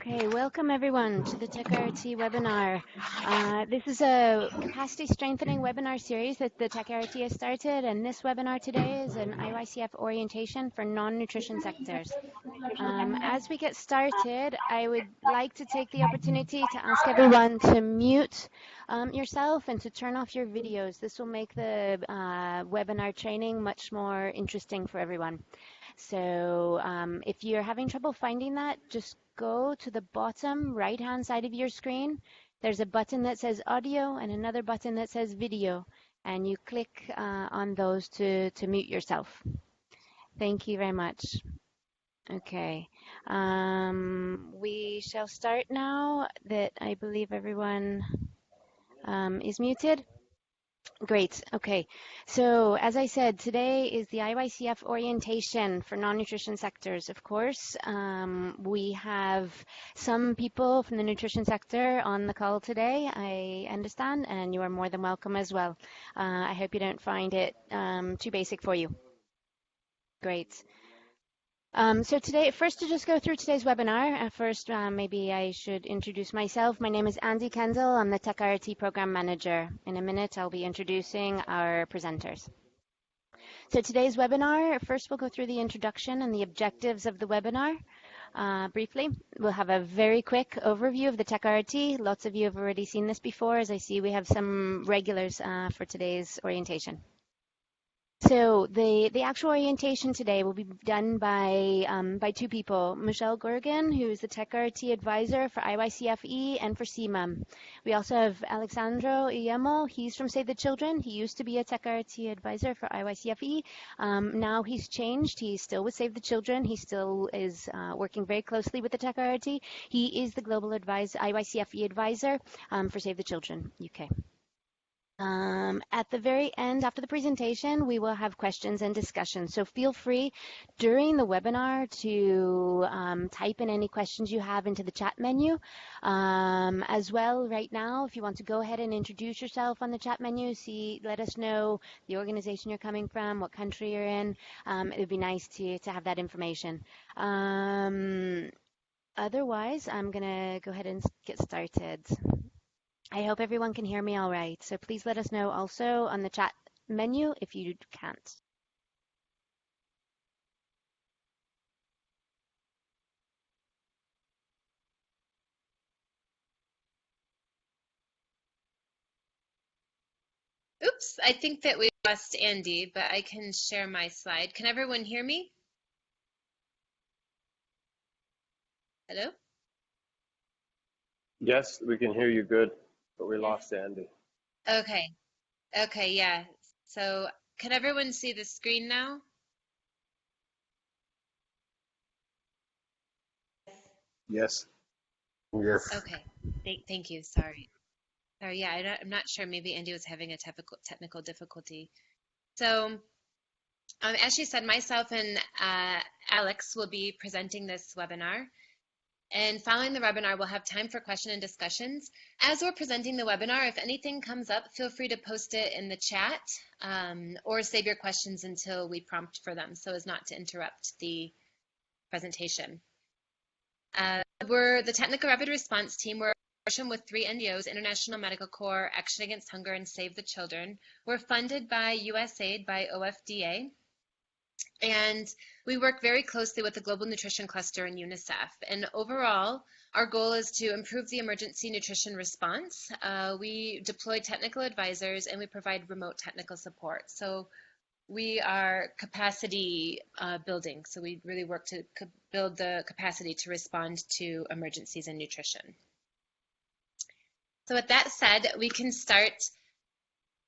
Okay, welcome everyone to the Tech RRT webinar. This is a capacity strengthening webinar series that the Tech RRT has started, and this webinar today is an IYCF orientation for non-nutrition sectors. As we get started, I would like to take the opportunity to ask everyone to mute yourself and to turn off your videos. This will make the webinar training much more interesting for everyone. So if you're having trouble finding that, just go to the bottom right-hand side of your screen. There's a button that says audio and another button that says video, and you click on those to mute yourself. Thank you very much. Okay, we shall start now that I believe everyone is muted. Great. Okay. So as I said, today is the IYCF orientation for non-nutrition sectors. Of course, we have some people from the nutrition sector on the call today, I understand, and you are more than welcome as well. I hope you don't find it too basic for you. Great. So today, first to just go through today's webinar, first maybe I should introduce myself. My name is Andy Kendall. I'm the Tech RRT Program Manager. In a minute, I'll be introducing our presenters. So today's webinar, first we'll go through the introduction and the objectives of the webinar briefly. We'll have a very quick overview of the Tech RRT. Lots of you have already seen this before, as I see we have some regulars for today's orientation. So the actual orientation today will be done by two people, Michelle Gorgon, who is the Tech RRT advisor for IYCF-E and for CMA. We also have Alexandro Iemo. He's from Save the Children. He used to be a Tech RRT advisor for IYCF-E. Now he's changed. He's still with Save the Children. He still is working very closely with the Tech RRT. He is the global IYCF-E advisor for Save the Children UK. At the very end, after the presentation, we will have questions and discussion. So feel free during the webinar to type in any questions you have into the chat menu. As well, right now, if you want to go ahead and introduce yourself on the chat menu, let us know the organization you're coming from, what country you're in. It would be nice to have that information. Otherwise, I'm going to go ahead and get started. I hope everyone can hear me all right. So please let us know also on the chat menu if you can't. Oops, I think that we lost Andy, but I can share my slide. Can everyone hear me? Hello? Yes, we can hear you good, but we lost Andy. Okay, yeah. So can everyone see the screen now? Yes. Yes. Okay, thank you, sorry. Sorry, yeah, I'm not sure, maybe Andy was having a technical difficulty. So as she said, myself and Alex will be presenting this webinar. And following the webinar, we'll have time for question and discussions. As we're presenting the webinar, if anything comes up, feel free to post it in the chat or save your questions until we prompt for them so as not to interrupt the presentation. We're the Technical Rapid Response Team. We're with 3 NGOs, International Medical Corps, Action Against Hunger, and Save the Children. We're funded by USAID, by OFDA. And we work very closely with the Global Nutrition Cluster and UNICEF. And overall, our goal is to improve the emergency nutrition response. We deploy technical advisors and we provide remote technical support. So we are capacity building. So we really work to build the capacity to respond to emergencies in nutrition. So with that said, we can start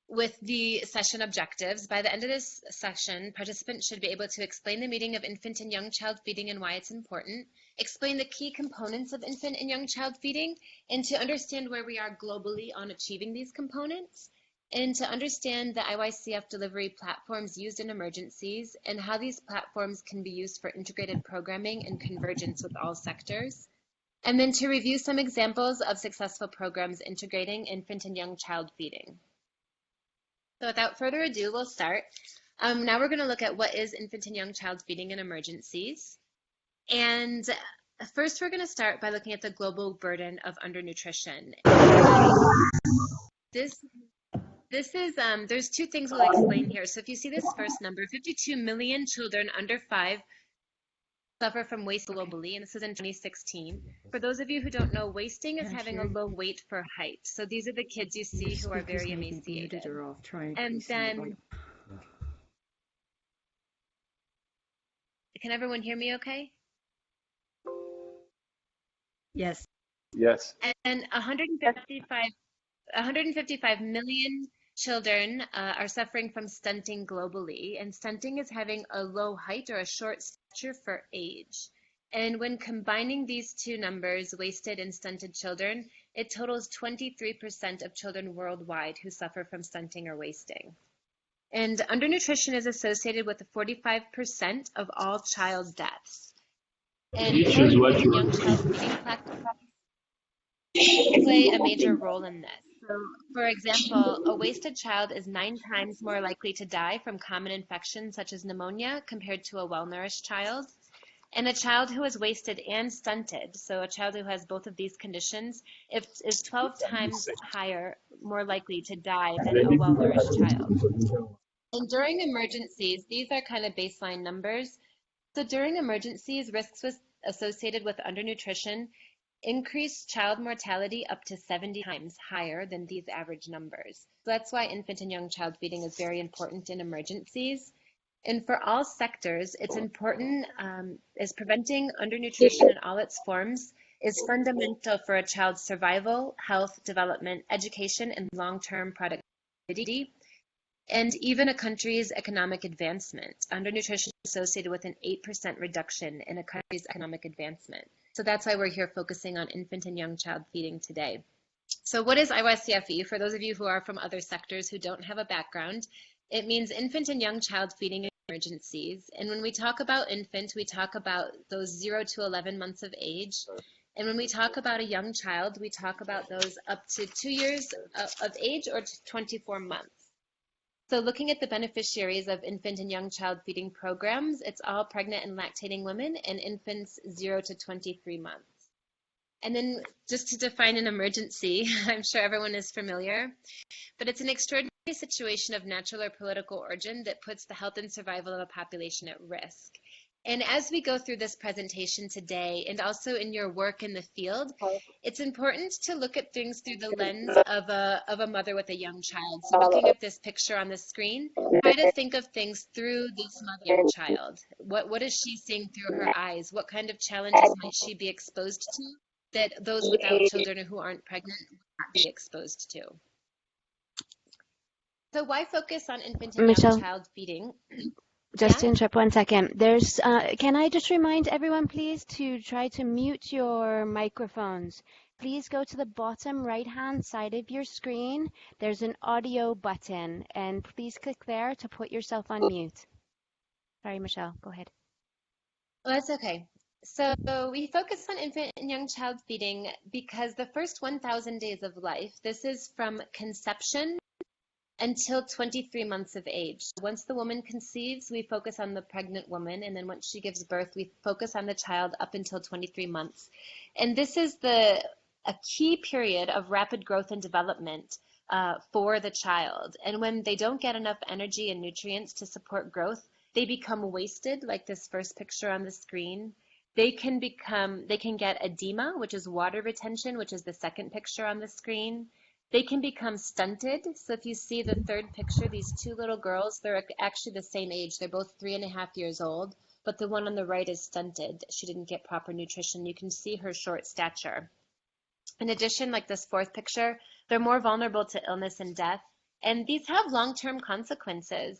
with the session objectives. By the end of this session, participants should be able to explain the meaning of infant and young child feeding and why it's important, explain the key components of infant and young child feeding, and to understand where we are globally on achieving these components, and to understand the IYCF delivery platforms used in emergencies and how these platforms can be used for integrated programming and convergence with all sectors. And then to review some examples of successful programs integrating infant and young child feeding. So without further ado, we'll start. Now we're going to look at what is infant and young child feeding in emergencies. And First, we're going to start by looking at the global burden of undernutrition. This is, there's two things we'll explain here. So if you see this first number, 52 million children under 5 suffer from waste globally, and this is in 2016. For those of you who don't know, wasting is having a low weight for height. So these are the kids you see who are very emaciated. And then, can everyone hear me okay? Yes. Yes. And 155 million children are suffering from stunting globally, and stunting is having a low height or a short stature for age. And when combining these two numbers, wasted and stunted children, it totals 23% of children worldwide who suffer from stunting or wasting. And undernutrition is associated with 45% of all child deaths. And young child feeding practices play a major role in this. So, for example, a wasted child is 9 times more likely to die from common infections such as pneumonia compared to a well-nourished child. And a child who is wasted and stunted, so a child who has both of these conditions, is 12 times more likely to die than a well-nourished child. And during emergencies, these are kind of baseline numbers. So during emergencies, risks associated with undernutrition increased child mortality up to 70 times higher than these average numbers. So that's why infant and young child feeding is very important in emergencies. And for all sectors, it's important as preventing undernutrition in all its forms is fundamental for a child's survival, health, development, education, and long-term productivity, and even a country's economic advancement. Undernutrition is associated with an 8% reduction in a country's economic advancement. So that's why we're here focusing on infant and young child feeding today. So what is IYCF-E? For those of you who are from other sectors who don't have a background, it means infant and young child feeding in emergencies. And when we talk about infant, we talk about those 0 to 11 months of age. And when we talk about a young child, we talk about those up to 2 years of age or to 24 months. So looking at the beneficiaries of infant and young child feeding programs, it's all pregnant and lactating women and infants 0 to 23 months. And then just to define an emergency, I'm sure everyone is familiar, but it's an extraordinary situation of natural or political origin that puts the health and survival of a population at risk. And as we go through this presentation today, and also in your work in the field, it's important to look at things through the lens of a mother with a young child. So looking at this picture on the screen, try to think of things through this mother and child. What is she seeing through her eyes? What kind of challenges might she be exposed to that those without children or who aren't pregnant would not be exposed to? So why focus on infant and young child feeding? Just to interrupt 1 second, there's, can I just remind everyone, please, to try to mute your microphones. Please go to the bottom right-hand side of your screen. There's an audio button, and please click there to put yourself on mute. Sorry, Michelle, go ahead. Well, that's okay. So we focus on infant and young child feeding because the first 1,000 days of life, this is from conception until 23 months of age. Once the woman conceives, we focus on the pregnant woman, and then once she gives birth, we focus on the child up until 23 months. And this is a key period of rapid growth and development for the child. And when they don't get enough energy and nutrients to support growth, they become wasted, like this first picture on the screen. They can get edema, which is water retention, which is the second picture on the screen. They can become stunted. So if you see the third picture, these two little girls, they're actually the same age. They're both 3.5 years old, but the one on the right is stunted. She didn't get proper nutrition. You can see her short stature. In addition, like this fourth picture, they're more vulnerable to illness and death. And these have long-term consequences.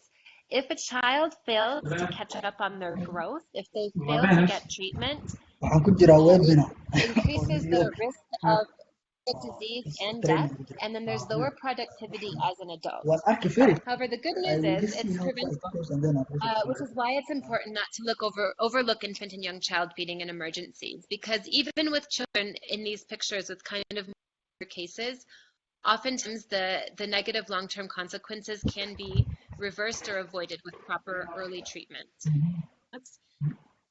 If a child fails to catch up on their growth, if they fail to get treatment, it increases the risk of disease and death, and then there's lower productivity as an adult. However, the good news is it's preventable, which is why it's important not to overlook infant and young child feeding in emergencies, because even with children in these pictures with kind of more cases, oftentimes the negative long-term consequences can be reversed or avoided with proper early treatment.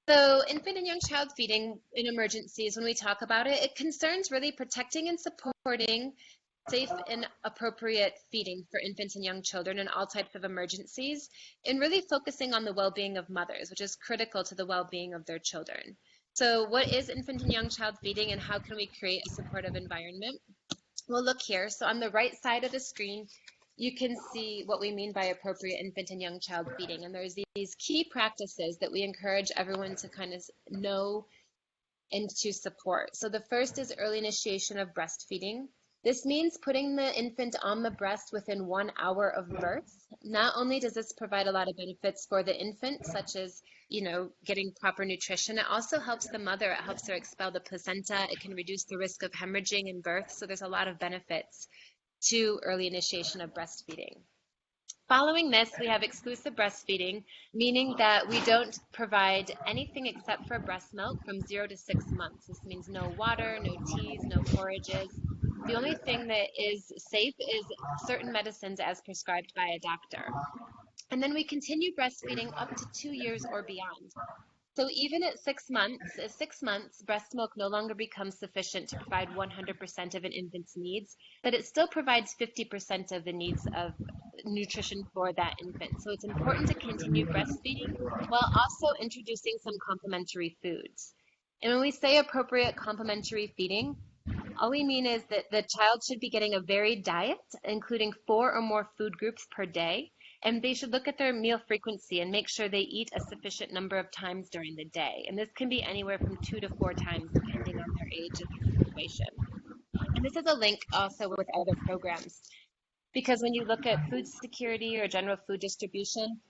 So infant and young child feeding in emergencies, when we talk about it, it concerns really protecting and supporting safe and appropriate feeding for infants and young children in all types of emergencies, and really focusing on the well-being of mothers, which is critical to the well-being of their children. So what is infant and young child feeding, and how can we create a supportive environment? Well, look here. So on the right side of the screen, you can see what we mean by appropriate infant and young child feeding. And there's these key practices that we encourage everyone to kind of know and to support. So the first is early initiation of breastfeeding. This means putting the infant on the breast within 1 hour of birth. Not only does this provide a lot of benefits for the infant, such as, getting proper nutrition, it also helps the mother. It helps her expel the placenta. It can reduce the risk of hemorrhaging in birth. So there's a lot of benefits to early initiation of breastfeeding. Following this, we have exclusive breastfeeding, meaning that we don't provide anything except for breast milk from 0 to 6 months. This means no water, no teas, no porridges. The only thing that is safe is certain medicines as prescribed by a doctor. And then we continue breastfeeding up to 2 years or beyond. So even at 6 months, breast milk no longer becomes sufficient to provide 100% of an infant's needs, but it still provides 50% of the needs of nutrition for that infant. So it's important to continue breastfeeding while also introducing some complementary foods. And when we say appropriate complementary feeding, all we mean is that the child should be getting a varied diet, including 4 or more food groups per day. And they should look at their meal frequency and make sure they eat a sufficient number of times during the day. And this can be anywhere from 2 to 4 times, depending on their age and situation. And this is a link also with other programs, because when you look at food security or general food distribution,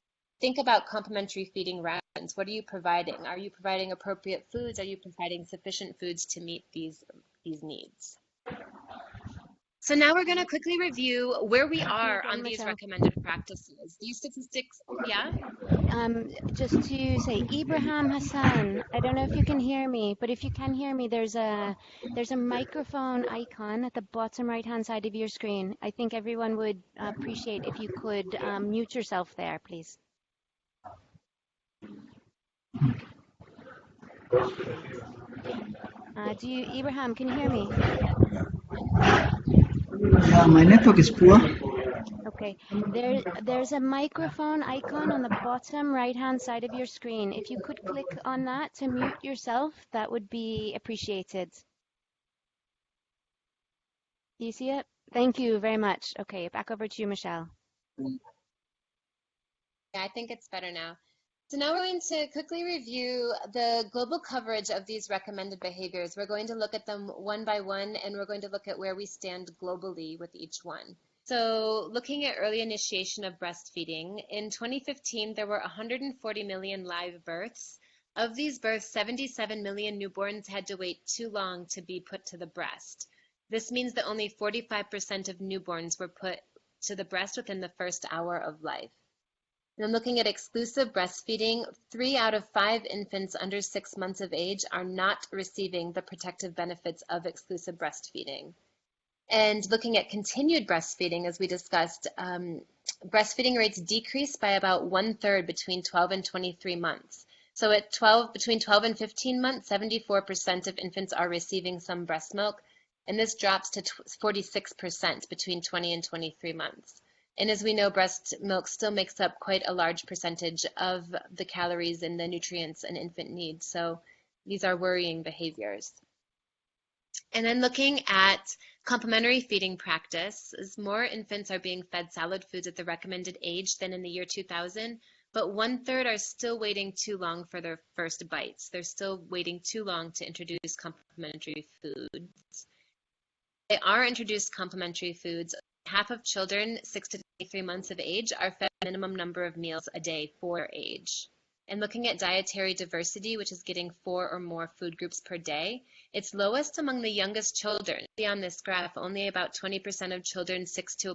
think about complementary feeding rations. What are you providing? Are you providing appropriate foods? Are you providing sufficient foods to meet these needs? So now we're going to quickly review where we are on these recommended practices. These statistics, yeah? Just to say, Ibrahim Hassan, I don't know if you can hear me, but if you can hear me, there's a microphone icon at the bottom right-hand side of your screen. I think everyone would appreciate if you could mute yourself there, please. Ibrahim, can you hear me? Yeah, my network is poor. Okay, there's a microphone icon on the bottom right-hand side of your screen. If you could click on that to mute yourself, that would be appreciated. Do you see it? Thank you very much. Okay, back over to you, Michelle. Yeah, I think it's better now. So now we're going to quickly review the global coverage of these recommended behaviors. We're going to look at them one by one, and we're going to look at where we stand globally with each one. So looking at early initiation of breastfeeding, in 2015, there were 140 million live births. Of these births, 77 million newborns had to wait too long to be put to the breast. This means that only 45% of newborns were put to the breast within the first hour of life. And looking at exclusive breastfeeding, 3 out of 5 infants under 6 months of age are not receiving the protective benefits of exclusive breastfeeding. And looking at continued breastfeeding, as we discussed, breastfeeding rates decrease by about 1/3 between 12 and 23 months. So at between 12 and 15 months, 74% of infants are receiving some breast milk, and this drops to 46% between 20 and 23 months. And as we know, breast milk still makes up quite a large percentage of the calories and the nutrients an infant needs. So these are worrying behaviors. And then looking at complementary feeding practice, as more infants are being fed solid foods at the recommended age than in the year 2000, but 1/3 are still waiting too long for their first bites. They're still waiting too long to introduce complementary foods. They are introduced complementary foods. Half of children 6 to 23 months of age are fed a minimum number of meals a day for their age. And looking at dietary diversity, which is getting 4 or more food groups per day, it's lowest among the youngest children. On this graph, only about 20% of children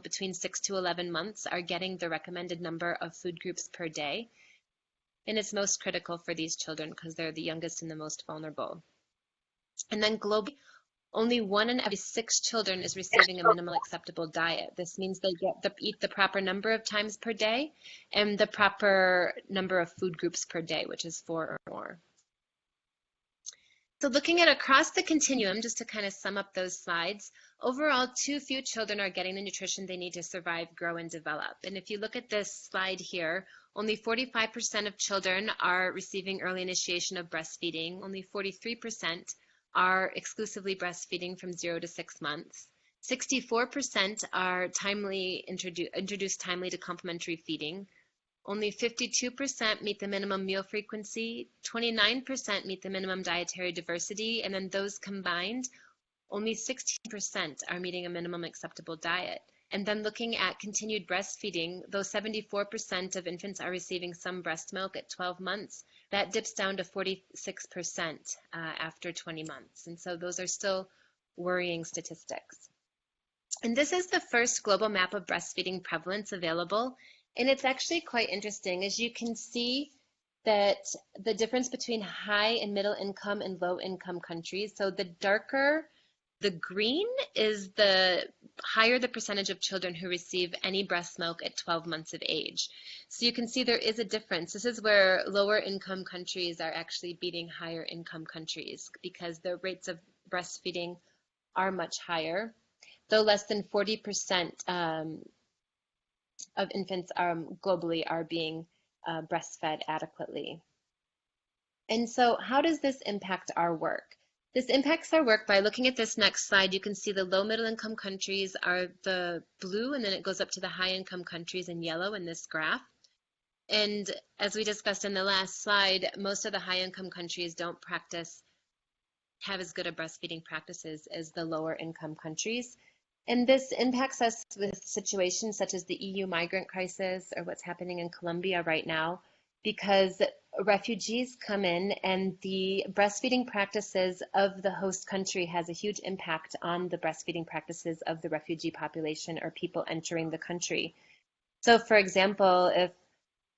between 6 to 11 months are getting the recommended number of food groups per day. And it's most critical for these children because they're the youngest and the most vulnerable. And then globally, only 1 in every 6 children is receiving a minimal acceptable diet. This means they eat the proper number of times per day and the proper number of food groups per day, which is 4 or more. So looking at across the continuum, just to kind of sum up those slides, overall, too few children are getting the nutrition they need to survive, grow, and develop. And if you look at this slide here, only 45% of children are receiving early initiation of breastfeeding. Only 43% are exclusively breastfeeding from 0 to 6 months. 64% are introduced timely to complementary feeding. Only 52% meet the minimum meal frequency, 29% meet the minimum dietary diversity, and then those combined, only 16% are meeting a minimum acceptable diet. And then looking at continued breastfeeding, though 74% of infants are receiving some breast milk at 12 months, that dips down to 46% after 20 months. And so those are still worrying statistics. And this is the first global map of breastfeeding prevalence available. And it's actually quite interesting. As you can see that the difference between high and middle income and low income countries, so the darker the green is the higher the percentage of children who receive any breast milk at 12 months of age. So you can see there is a difference. This is where lower income countries are actually beating higher income countries because the rates of breastfeeding are much higher, though less than 40% of infants globally are being breastfed adequately. And so how does this impact our work? This impacts our work by looking at this next slide. You can see the low middle income countries are the blue, and then it goes up to the high income countries in yellow in this graph. And as we discussed in the last slide, most of the high income countries don't have as good a breastfeeding practices as the lower income countries. And this impacts us with situations such as the EU migrant crisis or what's happening in Colombia right now, because refugees come in and the breastfeeding practices of the host country has a huge impact on the breastfeeding practices of the refugee population or people entering the country. So for example, if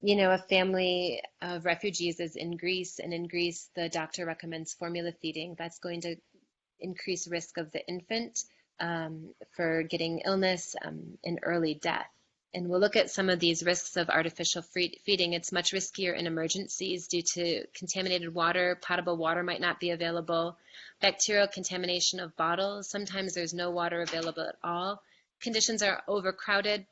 a family of refugees is in Greece, and in Greece the doctor recommends formula feeding, that's going to increase risk of the infant for getting illness and early death. And we'll look at some of these risks of artificial feeding. It's much riskier in emergencies due to contaminated water. Potable water might not be available. Bacterial contamination of bottles. Sometimes there's no water available at all. Conditions are overcrowded.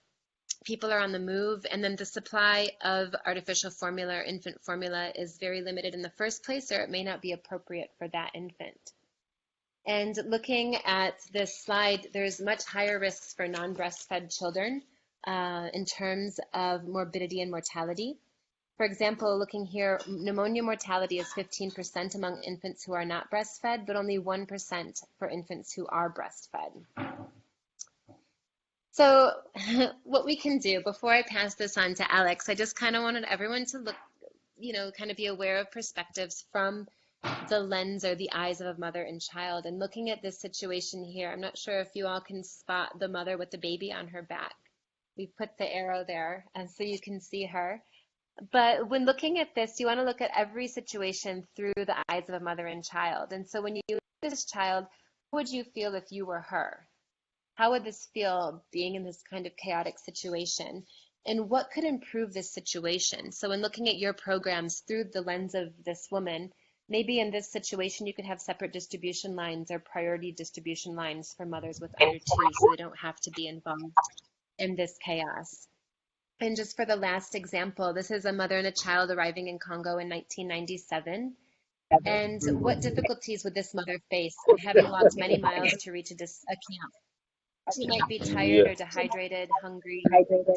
People are on the move. And then the supply of artificial formula or infant formula is very limited in the first place, or it may not be appropriate for that infant. And looking at this slide, there's much higher risks for non-breastfed children in terms of morbidity and mortality. For example, looking here, pneumonia mortality is 15% among infants who are not breastfed, but only 1% for infants who are breastfed. So what we can do, before I pass this on to Alex, I just kind of wanted everyone to look, kind of be aware of perspectives from the lens or the eyes of a mother and child. And looking at this situation here, I'm not sure if you all can spot the mother with the baby on her back. We put the arrow there and so you can see her. But when looking at this, you want to look at every situation through the eyes of a mother and child. And so when you look at this child, how would you feel if you were her? How would this feel being in this kind of chaotic situation? And what could improve this situation? So when looking at your programs through the lens of this woman, maybe in this situation you could have separate distribution lines or priority distribution lines for mothers with under 2 so they don't have to be involved in this chaos. And just for the last example, this is a mother and a child arriving in Congo in 1997. And what difficulties would this mother face having walked many miles to reach a camp? She might be tired or dehydrated, hungry,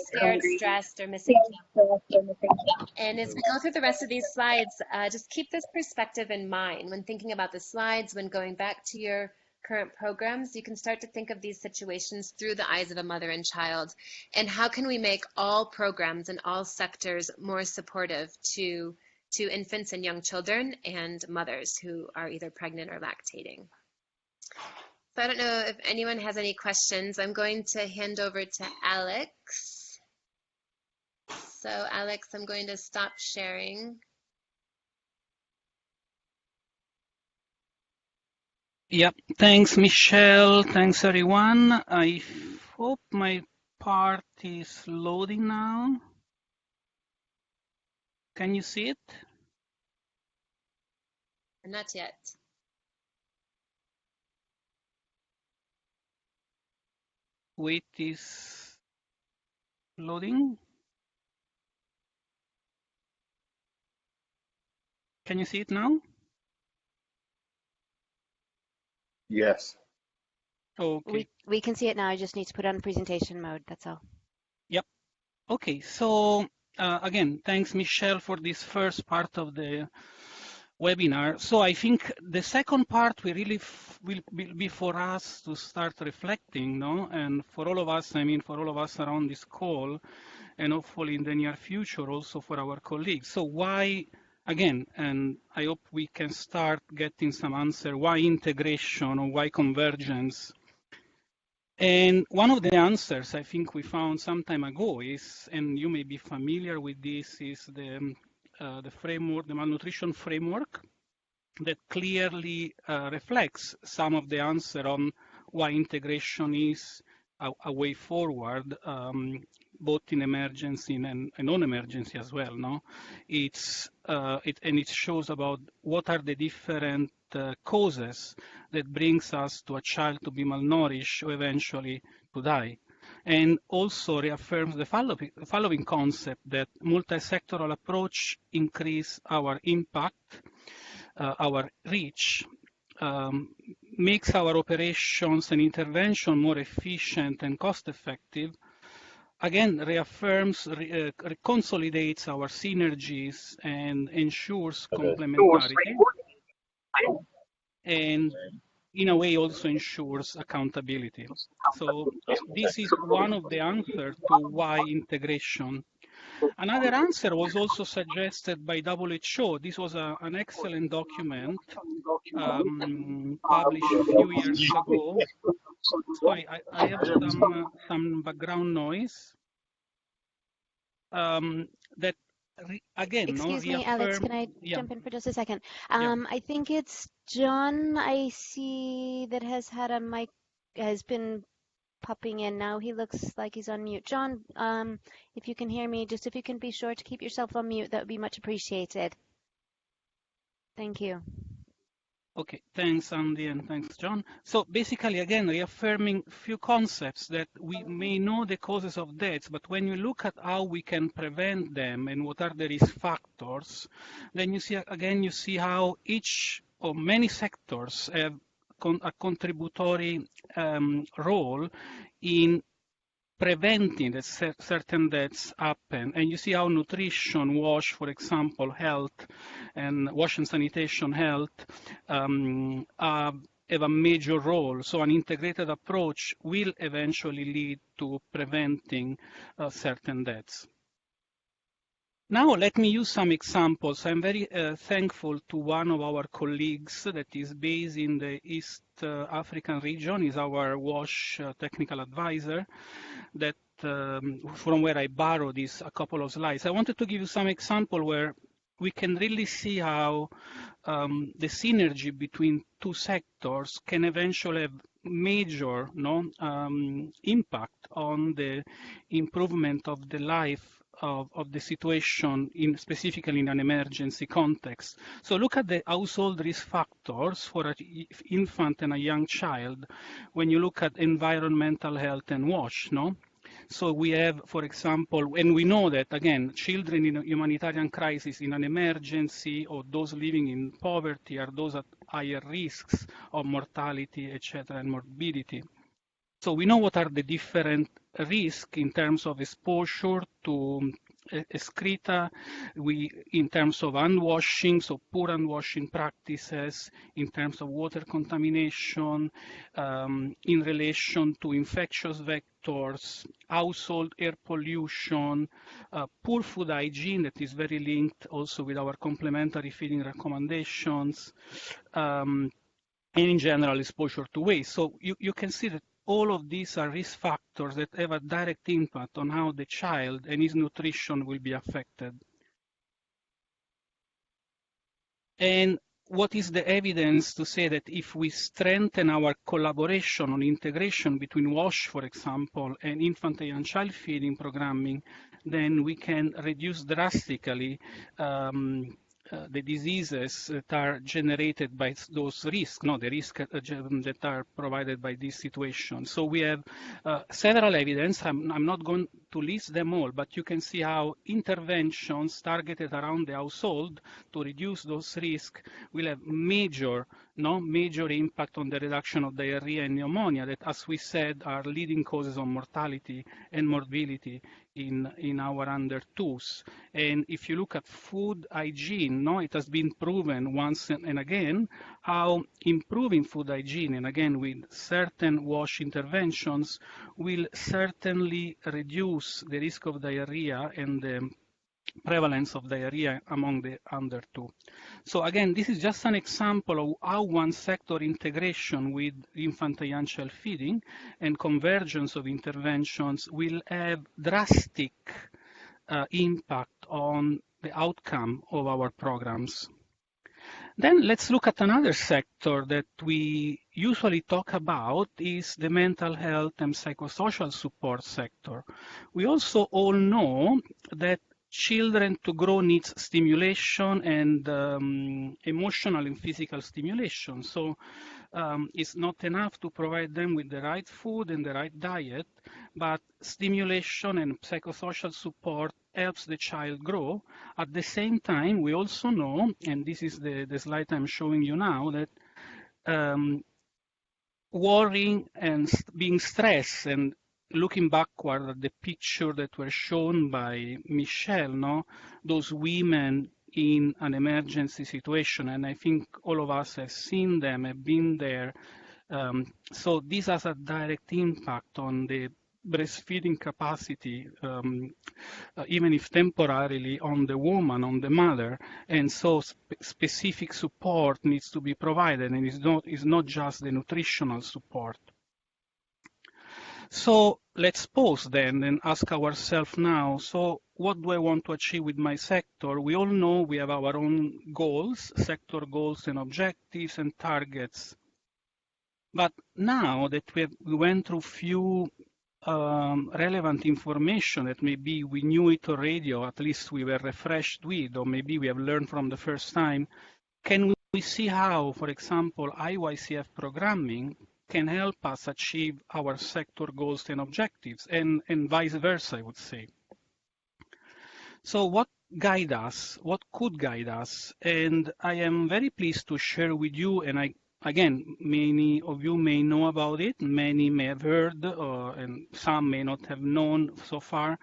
scared, stressed, or missing camp. And as we go through the rest of these slides, just keep this perspective in mind when thinking about the slides, when going back to your current programs. You can start to think of these situations through the eyes of a mother and child. And how can we make all programs and all sectors more supportive to infants and young children and mothers who are either pregnant or lactating? So I don't know if anyone has any questions. I'm going to hand over to Alex. So Alex, I'm going to stop sharing. Yep, thanks Michelle, thanks everyone. I hope my part is loading now. Can you see it? Not yet. Wait is loading. Can you see it now? Yes. Okay. We can see it now. I just need to put it on presentation mode. That's all. Yep. Okay. So again, thanks, Michelle, for this first part of the webinar. So I think the second part we really will be for us to start reflecting, no? And for all of us, I mean, for all of us around this call, and hopefully in the near future also for our colleagues. So why, again, and I hope we can start getting some answer, why integration or why convergence? And one of the answers I think we found some time ago is, and you may be familiar with this, is the framework, the malnutrition framework, that clearly reflects some of the answer on why integration is a way forward, both in emergency and non-emergency as well. No, it shows about what are the different causes that brings us to a child to be malnourished or eventually to die. And also reaffirms the following concept that multisectoral approach increase our impact, our reach, makes our operations and intervention more efficient and cost-effective, again, reaffirms, consolidates our synergies and ensures complementarity, and in a way also ensures accountability. So this is one of the answers to why integration. Another answer was also suggested by WHO. This was an excellent document published a few years ago. So I have some background noise that again, Excuse me, Alex, can I jump in for just a second? Yeah. I think it's John I see that has had a mic, has been popping in now. He looks like he's on mute. John, if you can hear me, just if you can be sure to keep yourself on mute, that would be much appreciated. Thank you. Okay, thanks, Andy, and thanks, John. So basically, again, reaffirming a few concepts that we may know the causes of deaths, but when you look at how we can prevent them and what are the risk factors, then you see, again, you see how each or many sectors have a contributory role in preventing that certain deaths happen. And you see how nutrition, wash, for example, health, and wash and sanitation health have a major role. So an integrated approach will eventually lead to preventing certain deaths. Now let me use some examples. I'm very thankful to one of our colleagues that is based in the East African region, is our WASH technical advisor, that from where I borrowed these a couple of slides. I wanted to give you some example where we can really see how the synergy between two sectors can eventually have major impact on the improvement of the life of the situation, specifically in an emergency context. So look at the household risk factors for an infant and a young child when you look at environmental health and WASH, no? So we have, for example, and we know that, again, children in a humanitarian crisis, in an emergency, or those living in poverty are those at higher risks of mortality, etc., and morbidity. So we know what are the different risks in terms of exposure to excreta, in terms of handwashing, so poor handwashing practices, in terms of water contamination, in relation to infectious vectors, household air pollution, poor food hygiene that is very linked also with our complementary feeding recommendations, and in general exposure to waste. So you can see that all of these are risk factors that have a direct impact on how the child and his nutrition will be affected. And what is the evidence to say that if we strengthen our collaboration on integration between WASH, for example, and infant and child feeding programming, then we can reduce drastically the diseases that are generated by those risks, no, the risks that are provided by this situation. So we have several evidence. I'm not going to list them all, but you can see how interventions targeted around the household to reduce those risks will have major impact on the reduction of diarrhea and pneumonia that, as we said, are leading causes of mortality and morbidity in our under 2s. And if you look at food hygiene, it has been proven once and again how improving food hygiene, and again with certain wash interventions, will certainly reduce the risk of diarrhea and the prevalence of diarrhea among the under 2. So again, this is just an example of how one sector integration with infantile and child feeding and convergence of interventions will have drastic impact on the outcome of our programs. Then let's look at another sector that we usually talk about is the mental health and psychosocial support sector. We also all know that children to grow needs stimulation and emotional and physical stimulation. So it's not enough to provide them with the right food and the right diet, but stimulation and psychosocial support helps the child grow. At the same time, we also know, and this is the slide I'm showing you now, that worrying and being stressed and looking backward at the picture that were shown by Michelle, those women in an emergency situation, and I think all of us have seen them, have been there. So this has a direct impact on the breastfeeding capacity, even if temporarily, on the woman, on the mother, and so specific support needs to be provided, and it's not just the nutritional support. So let's pause then and ask ourselves now, so what do I want to achieve with my sector? We all know we have our own goals, sector goals and objectives and targets. But now that we went through few relevant information that maybe we knew it already, or at least we were refreshed with, or maybe we have learned from the first time, can we see how, for example, IYCF programming can help us achieve our sector goals and objectives, and vice versa, I would say. So what guide us? What could guide us? And I am very pleased to share with you, and again, many of you may know about it, many may have heard, and some may not have known so far.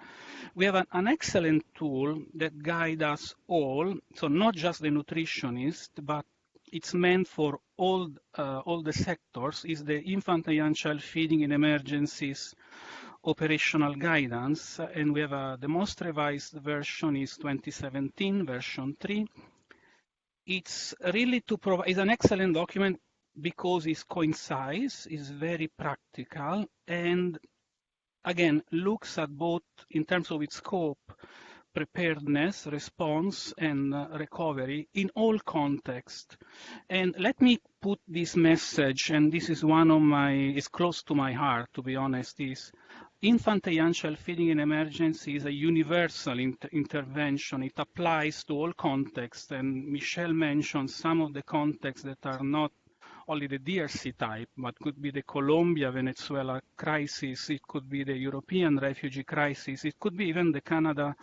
We have an excellent tool that guides us all, so not just the nutritionist, but it's meant for all the sectors, is the infantile and child feeding in emergencies operational guidance, and we have the most revised version is 2017, version 3. It's really to provide, it's an excellent document because it's concise, it's very practical, and again, looks at both in terms of its scope, preparedness, response, and recovery in all contexts. And let me put this message, and this is it's close to my heart, to be honest, is infantile and child feeding in emergency is a universal intervention. It applies to all contexts, and Michelle mentioned some of the contexts that are not only the DRC type, but could be the Colombia-Venezuela crisis, it could be the European refugee crisis, it could be even the Canada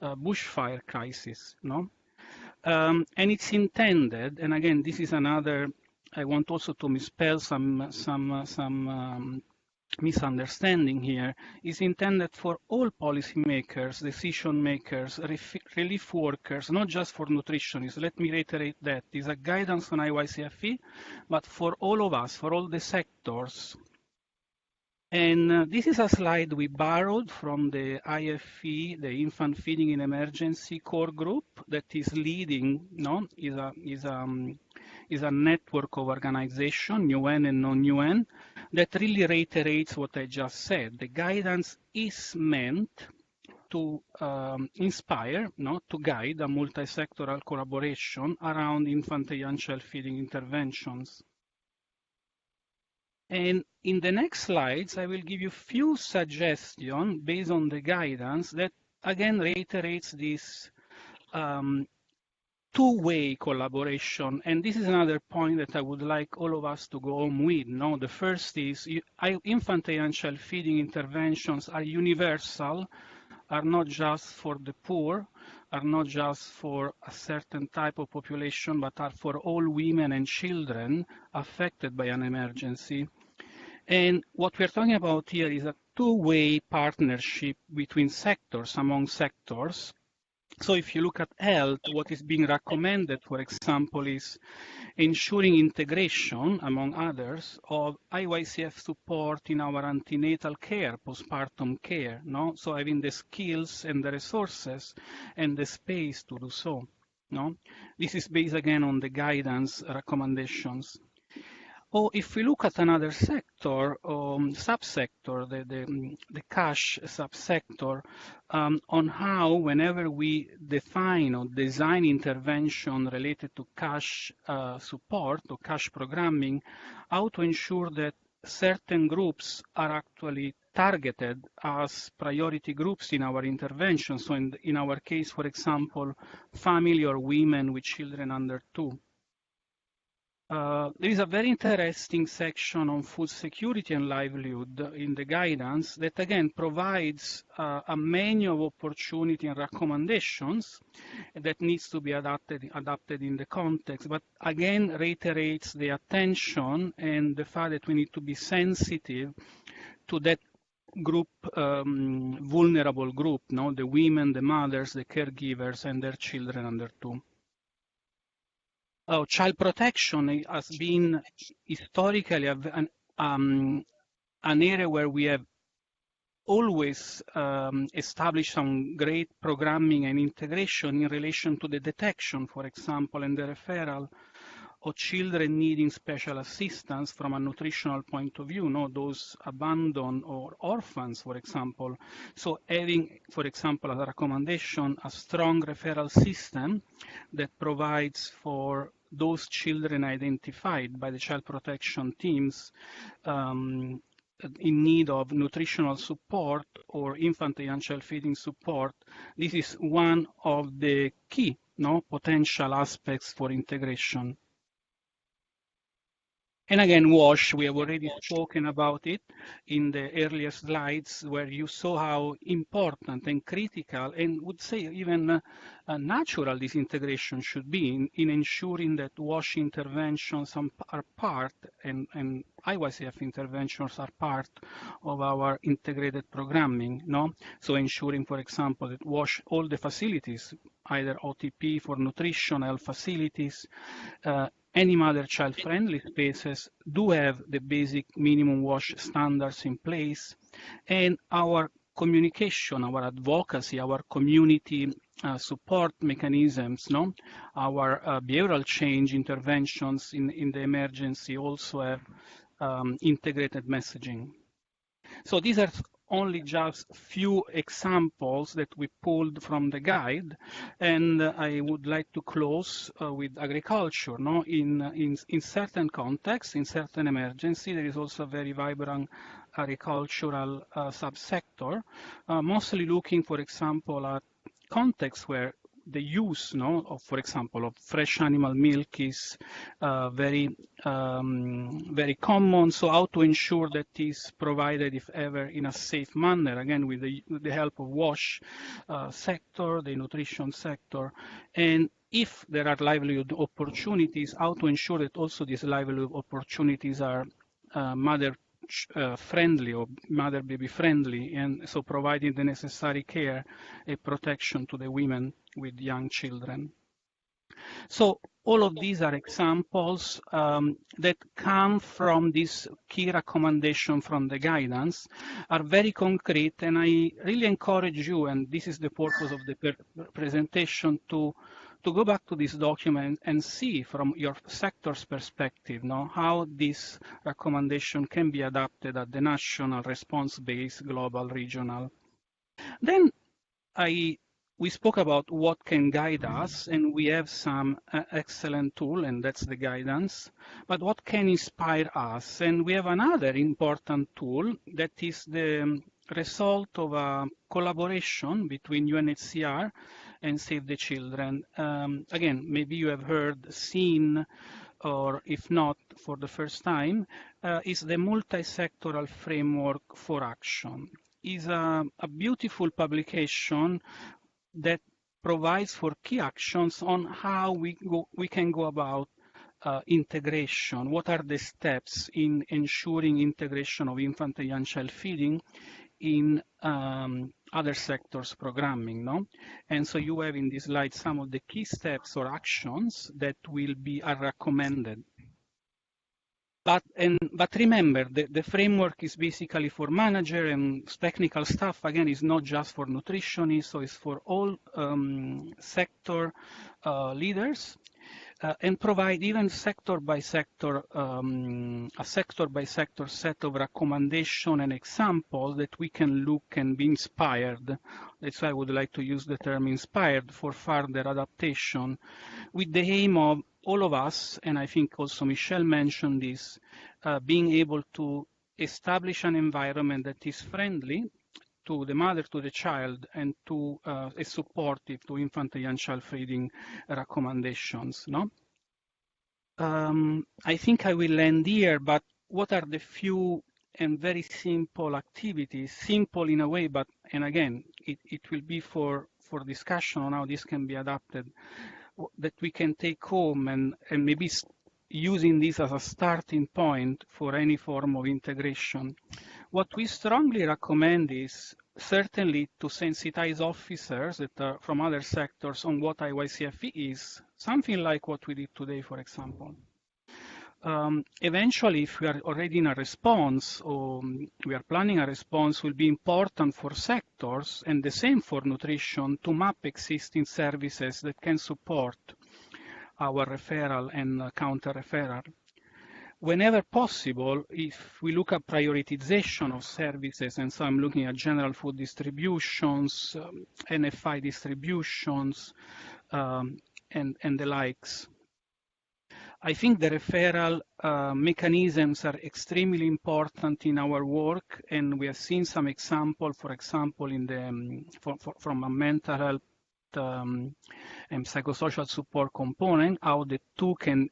bushfire crisis, and it's intended, and again, this is another, I want also to misspell some misunderstanding here, is intended for all policymakers, decision makers, relief workers, not just for nutritionists. Let me reiterate that. It's a guidance on IYCF-E, but for all of us, for all the sectors. And this is a slide we borrowed from the IFE, the Infant Feeding in Emergency core group that is leading, is a network of organizations, UN and non-UN, that really reiterates what I just said. The guidance is meant to inspire, to guide a multisectoral collaboration around infantile and child feeding interventions. And in the next slides, I will give you a few suggestions based on the guidance that, again, reiterates this two-way collaboration, and this is another point that I would like all of us to go home with. No, the first is infantile and child feeding interventions are universal, are not just for the poor, are not just for a certain type of population, but are for all women and children affected by an emergency. And what we're talking about here is a two-way partnership between sectors, among sectors. So if you look at health, what is being recommended, for example, is ensuring integration, among others, of IYCF support in our antenatal care, postpartum care, no? So having the skills and the resources and the space to do so, no? This is based again on the guidance recommendations. Or if we look at another sector, subsector, the cash subsector, on how whenever we define or design intervention related to cash support or cash programming, how to ensure that certain groups are actually targeted as priority groups in our intervention. So in our case, for example, family or women with children under 2. There is a very interesting section on food security and livelihood in the guidance that again provides a menu of opportunity and recommendations that needs to be adapted in the context, but again reiterates the attention and the fact that we need to be sensitive to that group, vulnerable group, no? The women, the mothers, the caregivers, and their children under 2. Child protection has been historically an area where we have always established some great programming and integration in relation to the detection, for example, and the referral of children needing special assistance from a nutritional point of view, no, those abandoned or orphans, for example. So having, for example, as a recommendation, a strong referral system that provides for those children identified by the child protection teams in need of nutritional support or infantile and child feeding support. This is one of the key, no, potential aspects for integration. And again, WASH, we have already spoken about it in the earlier slides where you saw how important and critical and would say even natural this integration should be in ensuring that WASH interventions are part and IYCF interventions are part of our integrated programming, no? So ensuring, for example, that WASH, all the facilities, either OTP for nutrition, health facilities, any mother-child friendly spaces do have the basic minimum WASH standards in place, and our communication, our advocacy, our community support mechanisms, no? Our behavioral change interventions in the emergency also have integrated messaging. So these are only just few examples that we pulled from the guide, and I would like to close with agriculture. No, in certain contexts, in certain emergency, there is also a very vibrant agricultural subsector, mostly looking, for example, at contexts where the use, no, of, for example, of fresh animal milk is very common. So how to ensure that is provided, if ever, in a safe manner, again, with the help of WASH sector, the nutrition sector, and if there are livelihood opportunities, how to ensure that also these livelihood opportunities are mother friendly or mother baby friendly, and so providing the necessary care and protection to the women with young children. So all of these are examples that come from this key recommendation from the guidance, are very concrete, and I really encourage you, and this is the purpose of the presentation, to go back to this document and see from your sector's perspective, no, how this recommendation can be adapted at the national, response-based, global, regional. Then we spoke about what can guide us, and we have some excellent tool, and that's the guidance. But what can inspire us? And we have another important tool that is the result of a collaboration between UNHCR and save the children. Again, maybe you have heard, seen, or if not, for the first time, is the Multisectoral Framework for Action. Is a beautiful publication that provides for key actions on how we can go about integration. What are the steps in ensuring integration of infant and young child feeding in other sectors programming, no? And so you have in this slide some of the key steps or actions that are recommended. But remember, the framework is basically for manager and technical staff. Again, is not just for nutritionists, so it's for all sector leaders, and provide even sector by sector, a sector by sector set of recommendation and examples that we can look and be inspired. That's why I would like to use the term inspired for further adaptation, with the aim of all of us, and I think also Michelle mentioned this, being able to establish an environment that is friendly to the mother, to the child, and to is supportive to infant and young child feeding recommendations. No, I think I will end here. But what are the few and very simple activities? Simple in a way, but and again, it will be for discussion on how this can be adapted, that we can take home and maybe using this as a starting point for any form of integration. What we strongly recommend is certainly to sensitize officers that are from other sectors on what IYCF-E is, something like what we did today, for example. Eventually, if we are already in a response or we are planning a response, will be important for sectors, and the same for nutrition, to map existing services that can support our referral and counter-referral. Whenever possible, if we look at prioritization of services, and so I'm looking at general food distributions, NFI distributions, and the likes, I think the referral mechanisms are extremely important in our work, and we have seen some example, for example, in the from a mental health and psychosocial support component, how the two can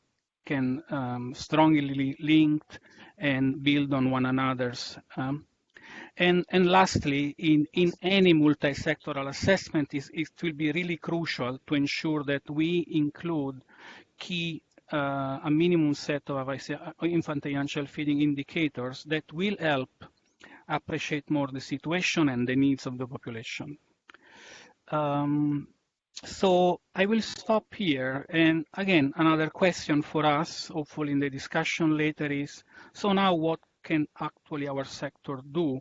strongly linked and build on one another's. And lastly, in any multi-sectoral assessment, it will be really crucial to ensure that we include key a minimum set of infant and young child feeding indicators that will help appreciate more the situation and the needs of the population. So I will stop here. And again, another question for us, hopefully in the discussion later, is, so now what can actually our sector do?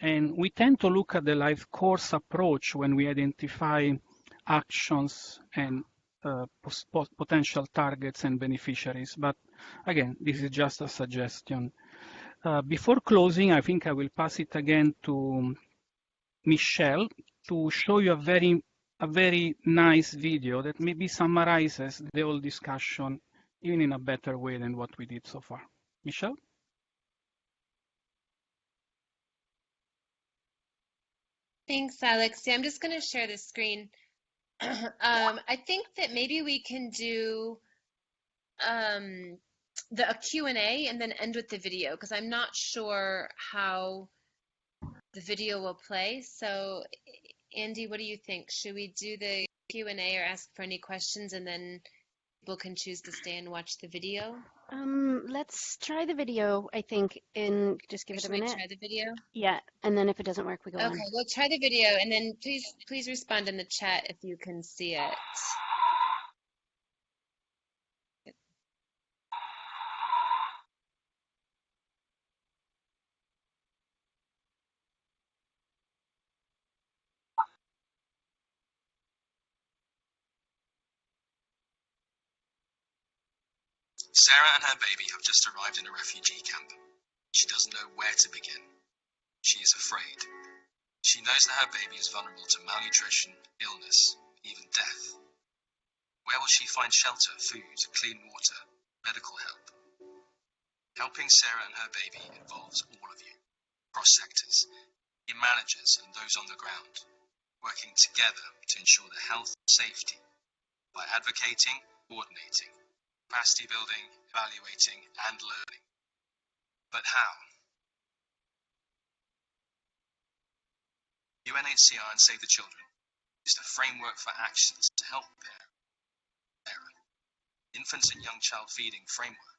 And we tend to look at the life course approach when we identify actions and potential targets and beneficiaries. But again, this is just a suggestion. Before closing, I think I will pass it again to Michelle to show you a very nice video that maybe summarizes the whole discussion even in a better way than what we did so far. Michelle? Thanks, Alex. Yeah, I'm just going to share the screen. I think that maybe we can do a Q&A and then end with the video, because I'm not sure how the video will play. So Andy, what do you think? Should we do the Q&A or ask for any questions, and then people can choose to stay and watch the video? Let's try the video, I think, and just give it a minute. Should we try the video? Yeah, and then if it doesn't work, we go on. Okay, we'll try the video, and then please respond in the chat if you can see it. Sarah and her baby have just arrived in a refugee camp. She doesn't know where to begin. She is afraid. She knows that her baby is vulnerable to malnutrition, illness, even death. Where will she find shelter, food, clean water, medical help? Helping Sarah and her baby involves all of you, across sectors, your managers and those on the ground. working together to ensure the health and safety by advocating, coordinating, capacity building, evaluating, and learning. But how? UNHCR and Save the Children used a framework for actions to help Sara. Infants and Young Child Feeding Framework.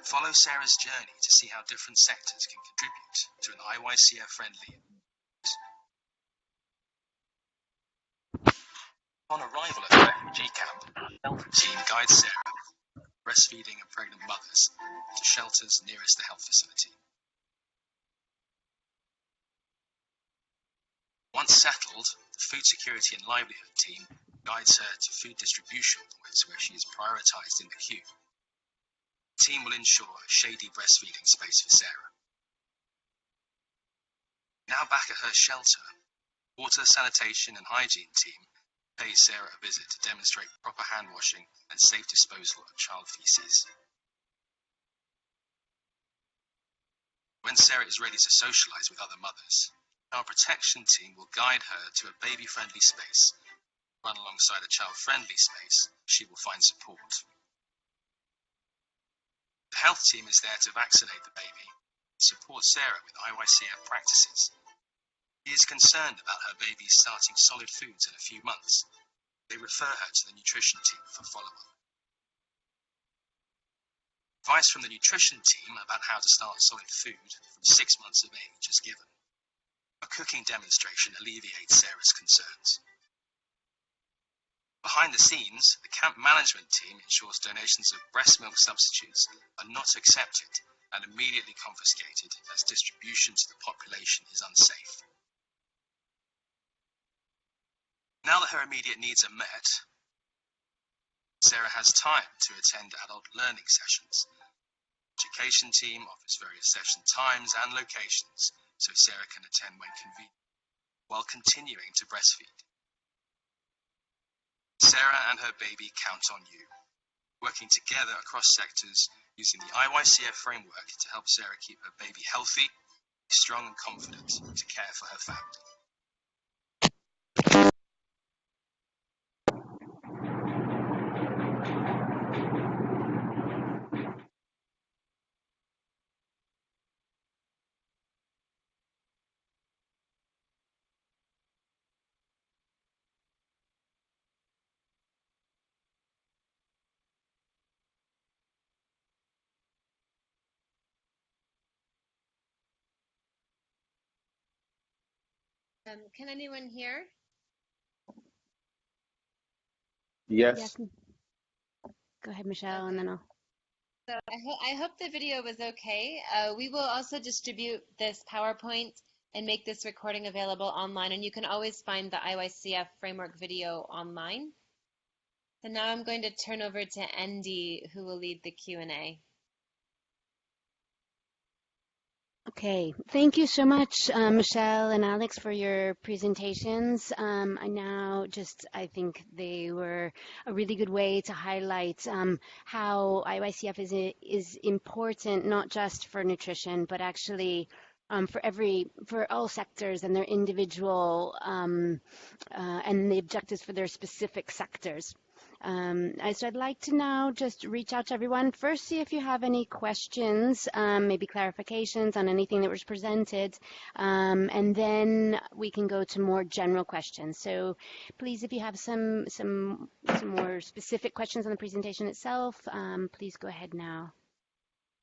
Follow Sara's journey to see how different sectors can contribute to an IYCF-friendly. On arrival at the refugee camp, the health team guides Sara, breastfeeding and pregnant mothers, to shelters nearest the health facility. Once settled, the food security and livelihood team guides her to food distribution points where she is prioritised in the queue. The team will ensure a shady breastfeeding space for Sara. Now back at her shelter, water, sanitation and hygiene team pays Sara a visit to demonstrate proper hand washing and safe disposal of child feces. When Sara is ready to socialise with other mothers, the child protection team will guide her to a baby-friendly space. Run alongside a child-friendly space, she will find support. The health team is there to vaccinate the baby and support Sara with IYCF practices. He is concerned about her baby starting solid foods in a few months. They refer her to the nutrition team for follow-up. Advice from the nutrition team about how to start solid food from 6 months of age is given. A cooking demonstration alleviates Sara's concerns. Behind the scenes, the camp management team ensures donations of breast milk substitutes are not accepted and immediately confiscated as distribution to the population is unsafe. Now that her immediate needs are met, Sara has time to attend adult learning sessions. The education team offers various session times and locations so Sara can attend when convenient, while continuing to breastfeed. Sara and her baby count on you, working together across sectors using the IYCF framework to help Sara keep her baby healthy, strong and confident to care for her family. Can anyone hear? Yes. Go ahead, Michelle, and then I'll. So I hope the video was okay. We will also distribute this PowerPoint and make this recording available online, and you can always find the IYCF framework video online. So now I'm going to turn over to Andy, who will lead the Q&A. Okay, thank you so much, Michelle and Alex, for your presentations. I think they were a really good way to highlight how IYCF is important, not just for nutrition, but actually for all sectors and their individual and the objectives for their specific sectors. So I'd like to now just reach out to everyone. First, see if you have any questions, maybe clarifications on anything that was presented, and then we can go to more general questions. So please, if you have some more specific questions on the presentation itself, please go ahead now.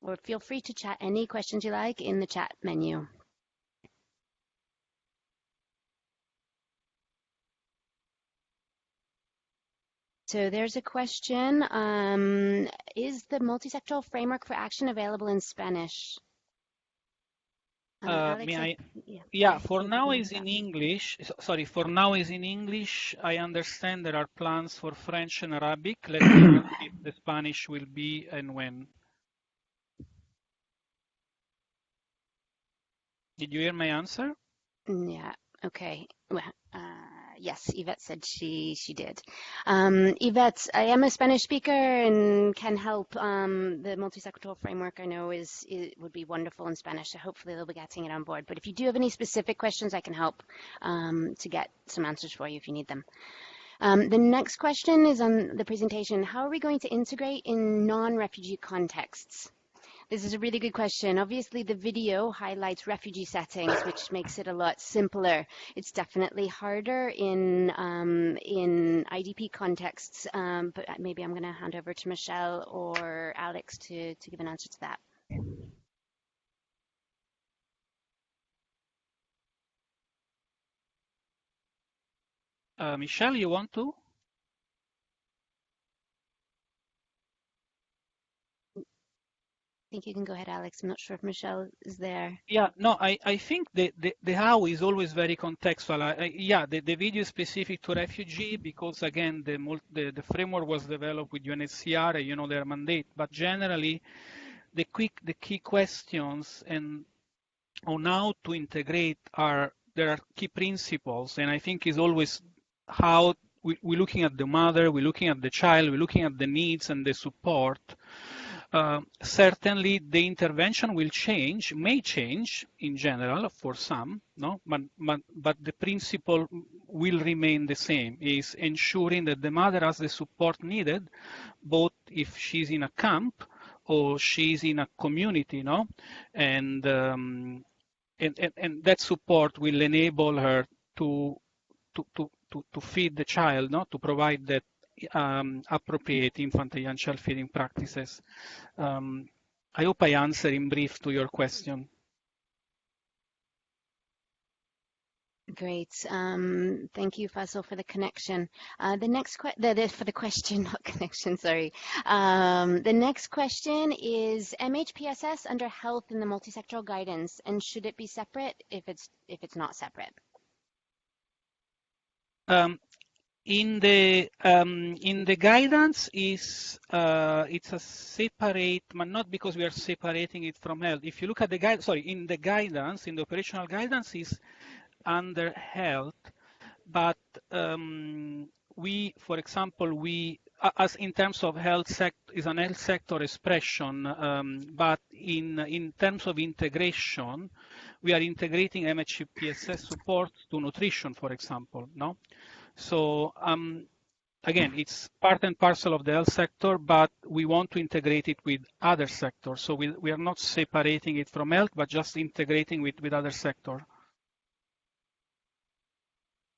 Or feel free to chat any questions you like in the chat menu. So there's a question, is the multisectoral framework for action available in Spanish? Alex, for now is in English. Sorry, for now is in English. I understand there are plans for French and Arabic. Let's see if the Spanish will be and when. Did you hear my answer? Yeah, okay. Well, Yes, Yvette said she did. Yvette, I am a Spanish speaker and can help. The multisectoral framework I know it would be wonderful in Spanish, so hopefully they'll be getting it on board. But if you do have any specific questions, I can help to get some answers for you if you need them. The next question is on the presentation. How are we going to integrate in non-refugee contexts? This is a really good question. Obviously, the video highlights refugee settings, which makes it a lot simpler. It's definitely harder in IDP contexts, but maybe I'm going to hand over to Michelle or Alex to give an answer to that. Michelle, you want to? I think you can go ahead, Alex. I'm not sure if Michelle is there. Yeah, no, I think the how is always very contextual. Yeah, the video is specific to refugee because again the framework was developed with UNHCR, you know, their mandate. But generally, the key questions and on how to integrate there are key principles, and I think is always how we're looking at the mother, we're looking at the child, we're looking at the needs and the support. Certainly the intervention will change, may change in general for some, no, but the principle will remain the same, is ensuring that the mother has the support needed, both if she's in a camp or she's in a community, no, and that support will enable her to feed the child, no, to provide that appropriate infant and child feeding practices. I hope I answer in brief to your question. Great. Thank you, Faisal, for the connection. The next for the question, not connection, sorry. The next question is MHPSS under health in the multisectoral guidance, and should it be separate if it's not separate? In the guidance is it's a separate, but not because we are separating it from health. If you look at the guide, sorry, in the guidance, in the operational guidance is under health, but we, for example, as in terms of health sector, is an health sector expression, but in terms of integration, we are integrating MHPSS support to nutrition, for example, no? So again, it's part and parcel of the health sector, but we want to integrate it with other sectors. So we are not separating it from health, but just integrating with other sector.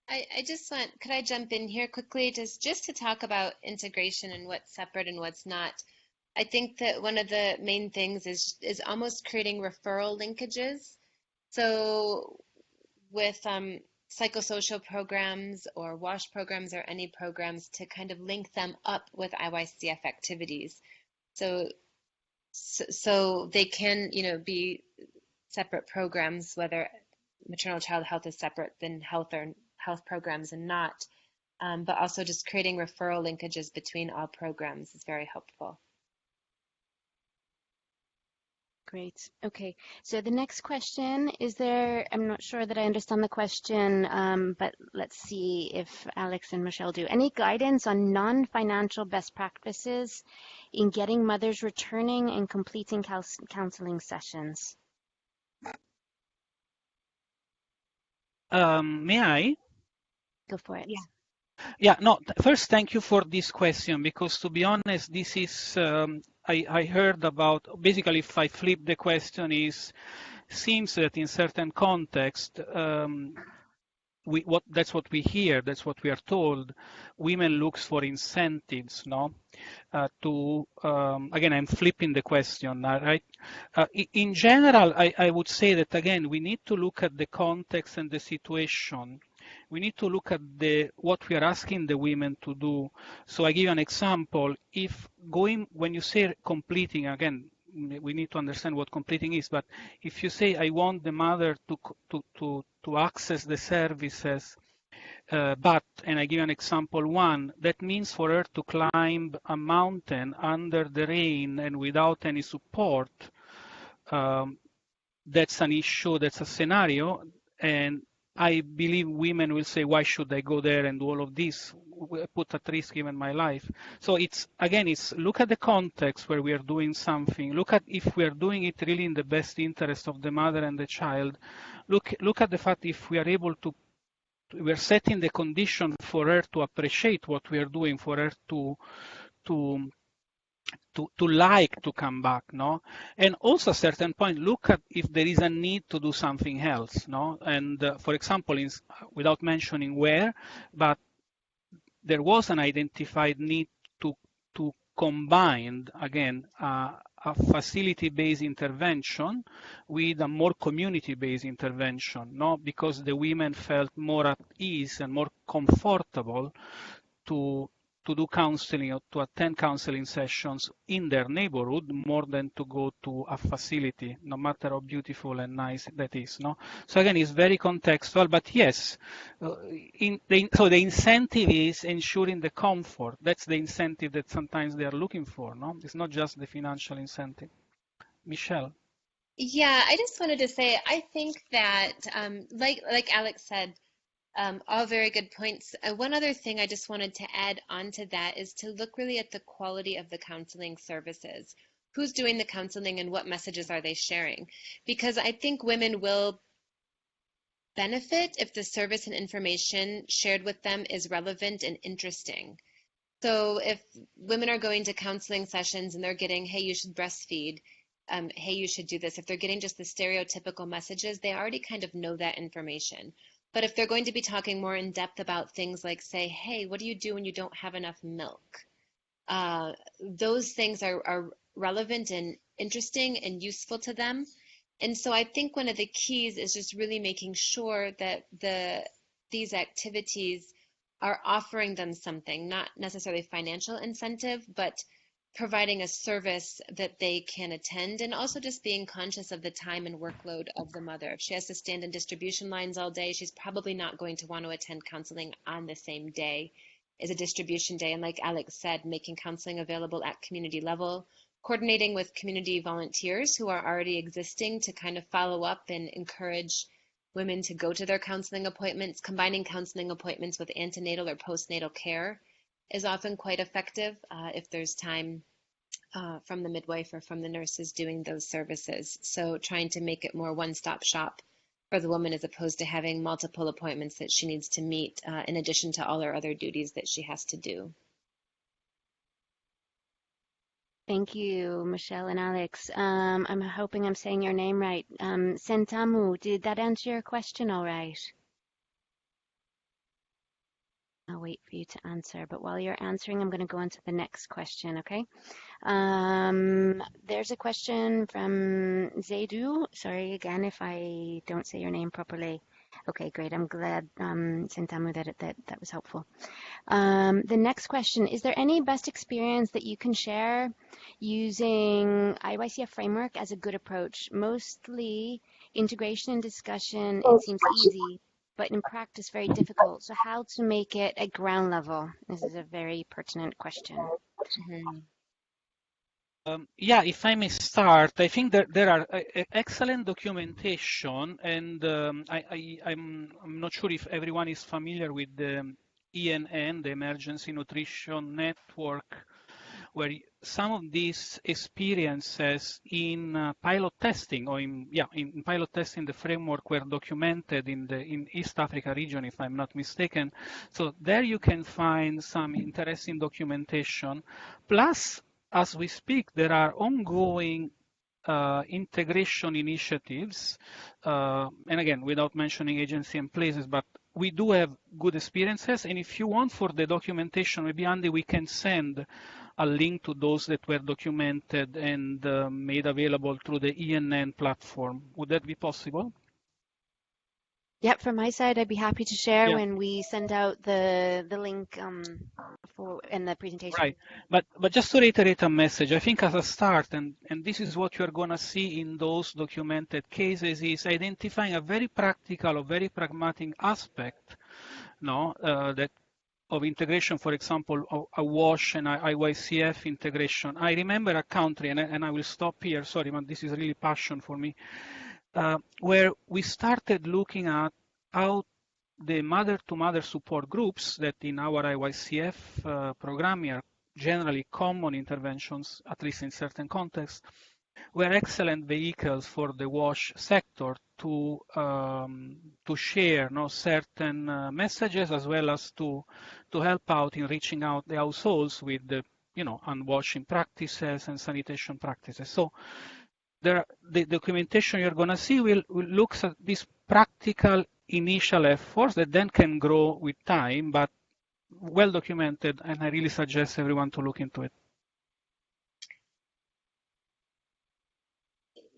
I just want, could I jump in here quickly just to talk about integration and what's separate and what's not? I think that one of the main things is almost creating referral linkages. So with psychosocial programs or WASH programs or any programs to kind of link them up with IYCF activities. So they can, you know, be separate programs, whether maternal child health is separate than health or health programs and not, but also just creating referral linkages between all programs is very helpful. Great. Okay. So the next question is there, I'm not sure that I understand the question, but let's see if Alex and Michelle do. Any guidance on non-financial best practices in getting mothers returning and completing counseling sessions? May I? Go for it. Yeah, no, first, thank you for this question, because to be honest, this is, I heard about, basically, if I flip the question seems that in certain context, that's what we hear, that's what we are told, women looks for incentives, no? Again, I'm flipping the question, right? In general, I would say that, again, we need to look at the context and the situation. We need to look at what we are asking the women to do. So I give you an example. When you say completing, again, we need to understand what completing is, but if you say, I want the mother to access the services, and I give you an example one, that means for her to climb a mountain under the rain and without any support, that's an issue, that's a scenario, and I believe women will say, why should I go there and do all of this, put at risk even my life? So it's, again, it's look at the context where we are doing something, look at if we are doing it really in the best interest of the mother and the child, look at the fact if we are able to, we're setting the condition for her to appreciate what we are doing, for her to like to come back, no? And also at a certain point, look at if there is a need to do something else, no? And for example, without mentioning where, but there was an identified need to combine, again, a facility-based intervention with a more community-based intervention, no? Because the women felt more at ease and more comfortable to do counseling or to attend counseling sessions in their neighborhood more than to go to a facility, no matter how beautiful and nice that is. No, so again, it's very contextual, but yes, so the incentive is ensuring the comfort. That's the incentive that sometimes they are looking for. No, it's not just the financial incentive. Michelle. Yeah, I just wanted to say, I think that, like Alex said, all very good points. One other thing I just wanted to add on to that is to look really at the quality of the counseling services. Who's doing the counseling and what messages are they sharing? Because I think women will benefit if the service and information shared with them is relevant and interesting. So if women are going to counseling sessions and they're getting, hey, you should breastfeed, hey, you should do this, if they're getting just the stereotypical messages, they already kind of know that information. But if they're going to be talking more in depth about things like, say, hey, what do you do when you don't have enough milk? Those things are relevant and interesting and useful to them. And so I think one of the keys is just really making sure that these activities are offering them something, not necessarily financial incentive, but providing a service that they can attend, and also just being conscious of the time and workload of the mother. If she has to stand in distribution lines all day, she's probably not going to want to attend counseling on the same day as a distribution day. And like Alex said, making counseling available at community level, coordinating with community volunteers who are already existing to kind of follow up and encourage women to go to their counseling appointments. Combining counseling appointments with antenatal or postnatal care is often quite effective if there's time from the midwife or from the nurses doing those services. So trying to make it more one-stop shop for the woman as opposed to having multiple appointments that she needs to meet in addition to all her other duties that she has to do. Thank you, Michelle and Alex. I'm hoping I'm saying your name right. Sentamu, did that answer your question all right? I'll wait for you to answer, but while you're answering, I'm going to go on to the next question, okay? There's a question from Zaidu. Sorry again if I don't say your name properly. Okay, great. I'm glad, Sentamu, that was helpful. The next question, is there any best experience that you can share using IYCF framework as a good approach? Mostly integration and discussion, it seems easy, but in practice very difficult. So how to make it at ground level? This is a very pertinent question. Mm-hmm. Yeah, if I may start, I think that there are excellent documentation, and I'm not sure if everyone is familiar with the ENN, the Emergency Nutrition Network, where some of these experiences in pilot testing, or in pilot testing, the framework were documented in East Africa region, if I'm not mistaken. So there you can find some interesting documentation. Plus, as we speak, there are ongoing integration initiatives, and again, without mentioning agency and places, but we do have good experiences. And if you want for the documentation, maybe Andy, we can send a link to those that were documented and made available through the ENN platform. Would that be possible? Yep, from my side, I'd be happy to share when we send out the link in the presentation. Right, but just to reiterate a message, I think as a start, and this is what you're going to see in those documented cases, is identifying a very practical or very pragmatic aspect, that of integration, for example, a WASH and IYCF integration. I remember a country, and I will stop here, sorry, but this is really passion for me, where we started looking at how the mother-to-mother support groups that in our IYCF program are generally common interventions, at least in certain contexts, were excellent vehicles for the WASH sector to share certain messages, as well as to help out in reaching out the households with the unwashing practices and sanitation practices. So the documentation you're going to see will look at these practical initial efforts that then can grow with time, but well documented, and I really suggest everyone to look into it.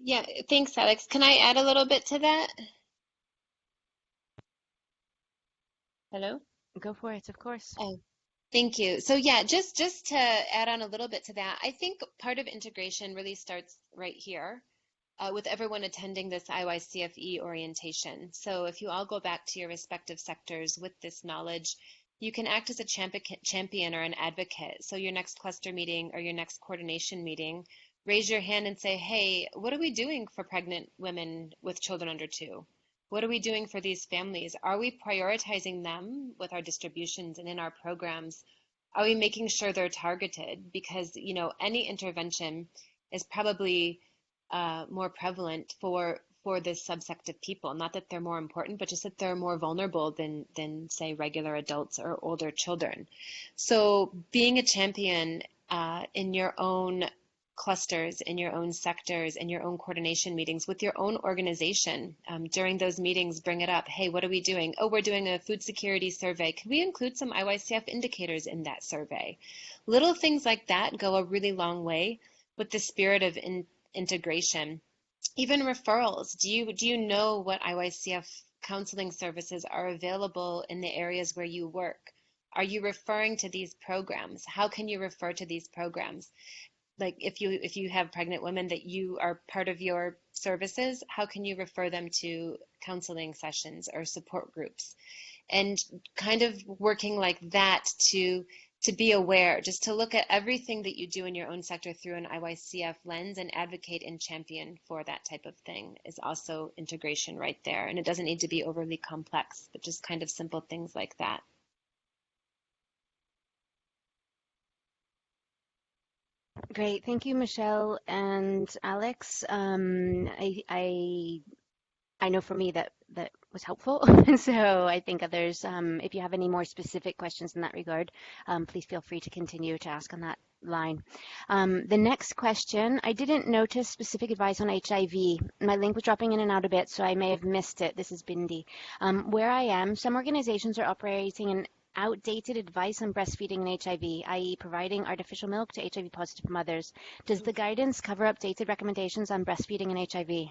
Yeah, thanks, Alex. Can I add a little bit to that? Hello? Go for it, of course. Oh, thank you. So yeah, just to add on a little bit to that, I think part of integration really starts right here with everyone attending this IYCF-E orientation. So if you all go back to your respective sectors with this knowledge, you can act as a champion or an advocate. So your next cluster meeting or your next coordination meeting, raise your hand and say, hey, what are we doing for pregnant women with children under 2? What are we doing for these families? Are we prioritizing them with our distributions and in our programs? Are we making sure they're targeted? Because, any intervention is probably more prevalent for this subsect of people. Not that they're more important, but just that they're more vulnerable than say regular adults or older children. So being a champion in your own clusters, in your own sectors, in your own coordination meetings with your own organization. During those meetings, bring it up. Hey, what are we doing? Oh, we're doing a food security survey. Can we include some IYCF indicators in that survey? Little things like that go a really long way with the spirit of integration. Even referrals. Do you know what IYCF counseling services are available in the areas where you work? Are you referring to these programs? How can you refer to these programs? Like if you have pregnant women that you are part of your services, how can you refer them to counseling sessions or support groups? And kind of working like that to be aware, just to look at everything that you do in your own sector through an IYCF lens and advocate and champion for that type of thing is also integration right there. And it doesn't need to be overly complex, but just kind of simple things like that. Great. Thank you, Michelle and Alex. I know for me that was helpful. So I think others, if you have any more specific questions in that regard, please feel free to continue to ask on that line. The next question, I didn't notice specific advice on HIV. My link was dropping in and out a bit, so I may have missed it. This is Bindi. Where I am, some organizations are operating an outdated advice on breastfeeding and HIV, i.e. providing artificial milk to HIV positive mothers. Does the guidance cover updated recommendations on breastfeeding and HIV?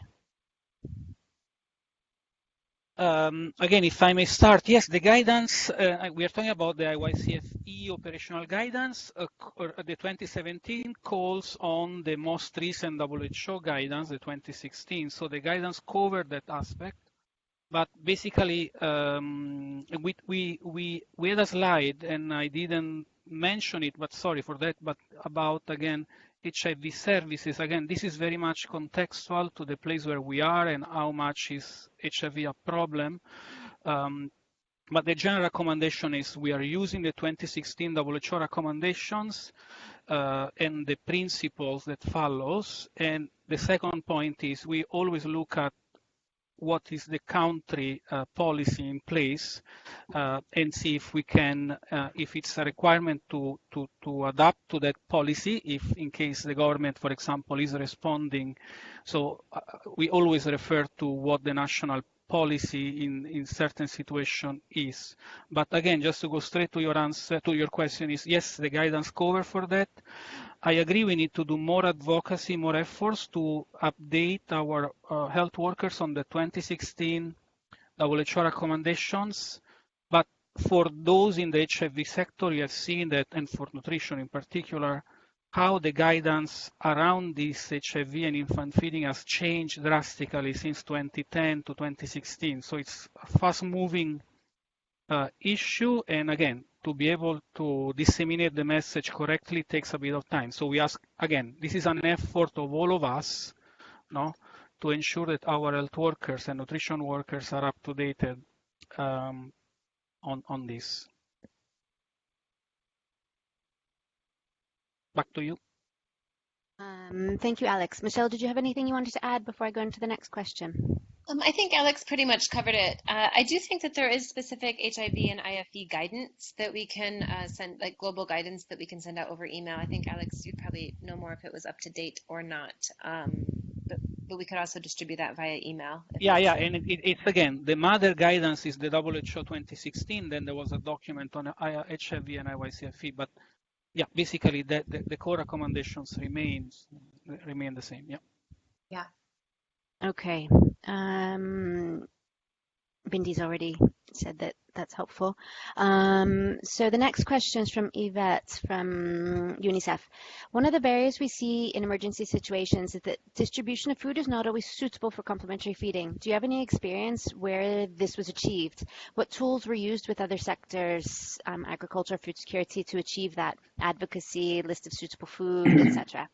Again, if I may start, yes, the guidance, we are talking about the IYCF-E operational guidance. The 2017 calls on the most recent WHO guidance, the 2016. So the guidance covered that aspect. But basically, we had a slide, and I didn't mention it, but sorry for that, but about, again, HIV services. Again, this is very much contextual to the place where we are and how much is HIV a problem. But the general recommendation is we are using the 2016 WHO recommendations and the principles that follows. And the second point is we always look at what is the country policy in place and see if we can, if it's a requirement to adapt to that policy, if in case the government, for example, is responding. So we always refer to what the national policy in certain situation is. But again, just to go straight to your answer, to your question is, yes, the guidance cover for that. I agree we need to do more advocacy, more efforts to update our health workers on the 2016 WHO recommendations. But for those in the HIV sector, we have seen that, and for nutrition in particular, how the guidance around this HIV and infant feeding has changed drastically since 2010 to 2016. So it's a fast-moving issue, and again, to be able to disseminate the message correctly takes a bit of time. So we ask, again, this is an effort of all of us, no, to ensure that our health workers and nutrition workers are up to date on this. Back to you. Thank you, Alex. Michelle, did you have anything you wanted to add before I go into the next question? I think Alex pretty much covered it. I do think that there is specific HIV and IFE guidance that we can send, like global guidance that we can send out over email. I think, Alex, you'd probably know more if it was up to date or not. But we could also distribute that via email. Yeah, and it's again, the mother guidance is the WHO 2016, then there was a document on HIV and IYCF-E, but yeah, basically the core recommendations remain the same, yeah. Yeah. Okay. Bindi's already said that that's helpful. So the next question is from Yvette from UNICEF. One of the barriers we see in emergency situations is that distribution of food is not always suitable for complementary feeding. Do you have any experience where this was achieved? What tools were used with other sectors, agriculture, food security, to achieve that? Advocacy, list of suitable food, etc.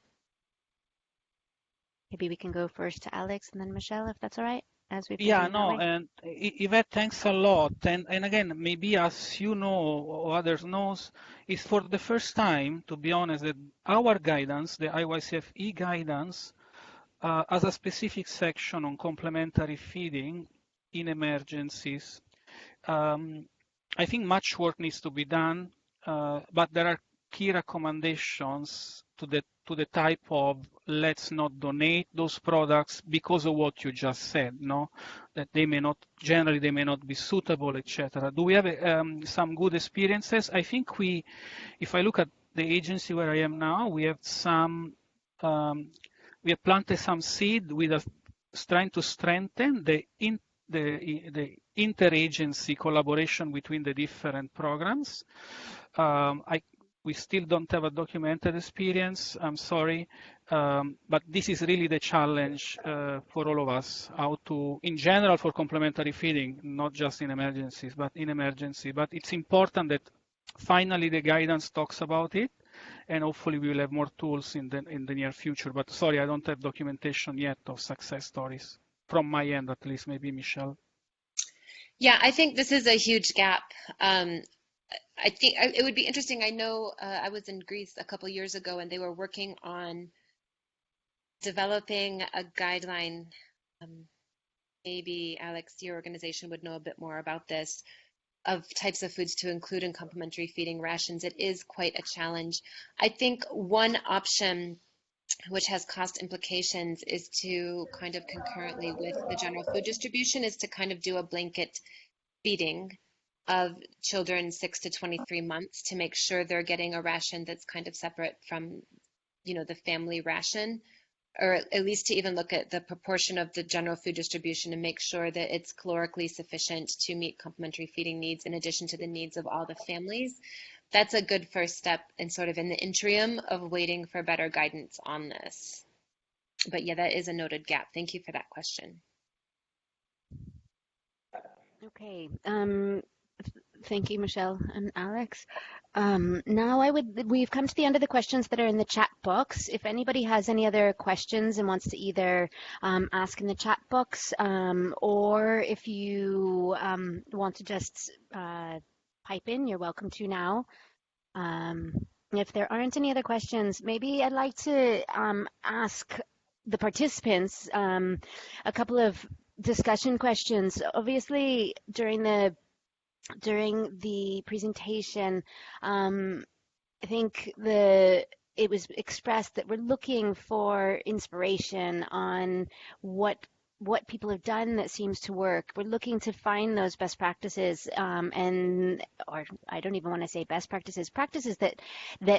Maybe we can go first to Alex and then Michelle, if that's all right. As we've Yeah, no, and Yvette, thanks a lot. And again, maybe as you know or others knows, is for the first time, to be honest, that our guidance, the IYCF-E guidance, has a specific section on complementary feeding in emergencies. I think much work needs to be done, but there are key recommendations to the type of let's not donate those products because of what you just said, no? That they may not, generally they may not be suitable, etc. Do we have some good experiences? I think if I look at the agency where I am now, we have we have planted some seed with trying to strengthen the interagency collaboration between the different programs. We still don't have a documented experience, I'm sorry, but this is really the challenge for all of us, how to, in general for complementary feeding, not just in emergencies, but in emergency. But it's important that finally the guidance talks about it, and hopefully we will have more tools in the near future. But sorry, I don't have documentation yet of success stories, from my end at least, maybe Michelle. Yeah, I think this is a huge gap. I think it would be interesting. I know I was in Greece a couple years ago and they were working on developing a guideline. Maybe Alex, your organization would know a bit more about this, of types of foods to include in complementary feeding rations. It is quite a challenge. I think one option which has cost implications is to kind of concurrently with the general food distribution is to kind of do a blanket feeding of children 6 to 23 months to make sure they're getting a ration that's kind of separate from, you know, the family ration, or at least to even look at the proportion of the general food distribution and make sure that it's calorically sufficient to meet complementary feeding needs in addition to the needs of all the families. That's a good first step in sort of in the interim of waiting for better guidance on this. But yeah, that is a noted gap. Thank you for that question. Okay. Thank you, Michelle and Alex. Now we've come to the end of the questions that are in the chat box. If anybody has any other questions and wants to either ask in the chat box or if you want to just pipe in, you're welcome to now. If there aren't any other questions, maybe I'd like to ask the participants a couple of discussion questions. Obviously, during the presentation, I think it was expressed that we're looking for inspiration on what people have done that seems to work. We're looking to find those best practices, or I don't even want to say best practices, practices that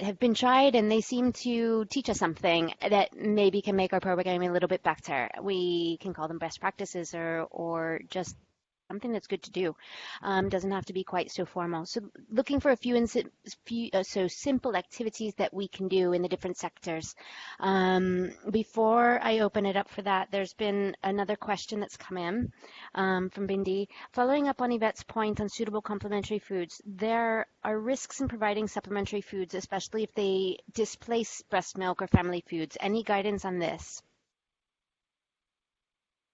have been tried and they seem to teach us something that maybe can make our program a little bit better. We can call them best practices or just something that's good to do. Doesn't have to be quite so formal. So looking for a few simple activities that we can do in the different sectors. Before I open it up for that, there's been another question that's come in from Bindi. Following up on Yvette's point on suitable complementary foods, there are risks in providing supplementary foods, especially if they displace breast milk or family foods. Any guidance on this?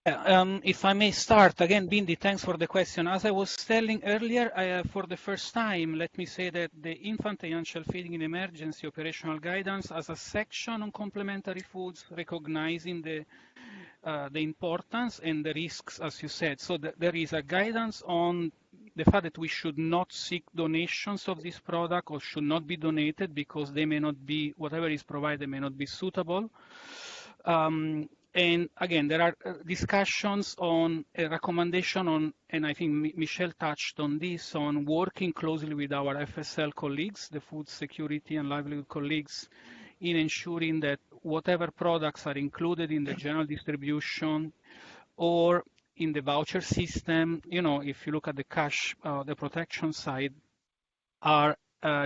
If I may start, again, Bindi, thanks for the question. As I was telling earlier, for the first time, let me say that the infant and young child feeding in emergency operational guidance has a section on complementary foods, recognizing the importance and the risks, as you said. So there is a guidance on the fact that we should not seek donations of this product or should not be donated because they may not be, whatever is provided may not be suitable. And again, there are discussions on a recommendation on, and I think Michelle touched on this, on working closely with our FSL colleagues, the food security and livelihood colleagues, in ensuring that whatever products are included in the general distribution or in the voucher system, you know, if you look at the cash, the protection side, are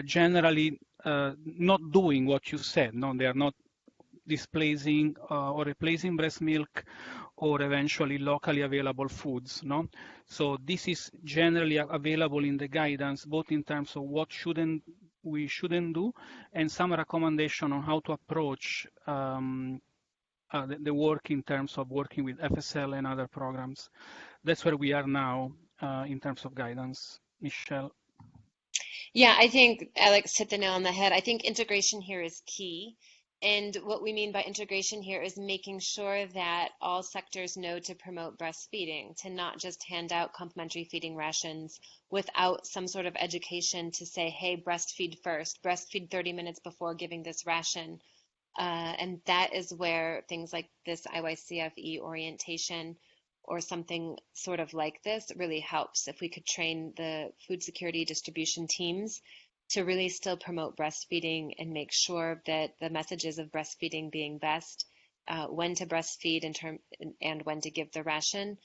generally not doing what you said. No, they are not displacing or replacing breast milk or eventually locally available foods. No, so this is generally available in the guidance, both in terms of what we shouldn't do, and some recommendation on how to approach the work in terms of working with FSL and other programs. That's where we are now in terms of guidance. Michelle. Yeah, I think Alex hit the nail on the head. I think integration here is key. And what we mean by integration here is making sure that all sectors know to promote breastfeeding, to not just hand out complementary feeding rations without some sort of education to say, hey, breastfeed first, breastfeed 30 minutes before giving this ration. And that is where things like this IYCF-E orientation or something sort of like this really helps. If we could train the food security distribution teams to really still promote breastfeeding and make sure that the messages of breastfeeding being best, when to breastfeed and when to give the ration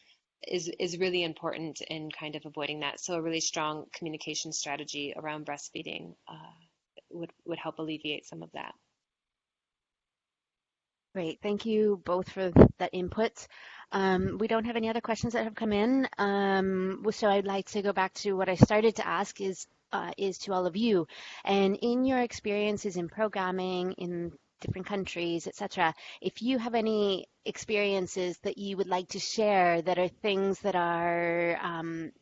is really important in kind of avoiding that. So a really strong communication strategy around breastfeeding would help alleviate some of that. Great. Thank you both for that input. We don't have any other questions that have come in. So I'd like to go back to what I started to ask is to all of you. And in your experiences in programming in different countries, etc., if you have any experiences that you would like to share that are things that are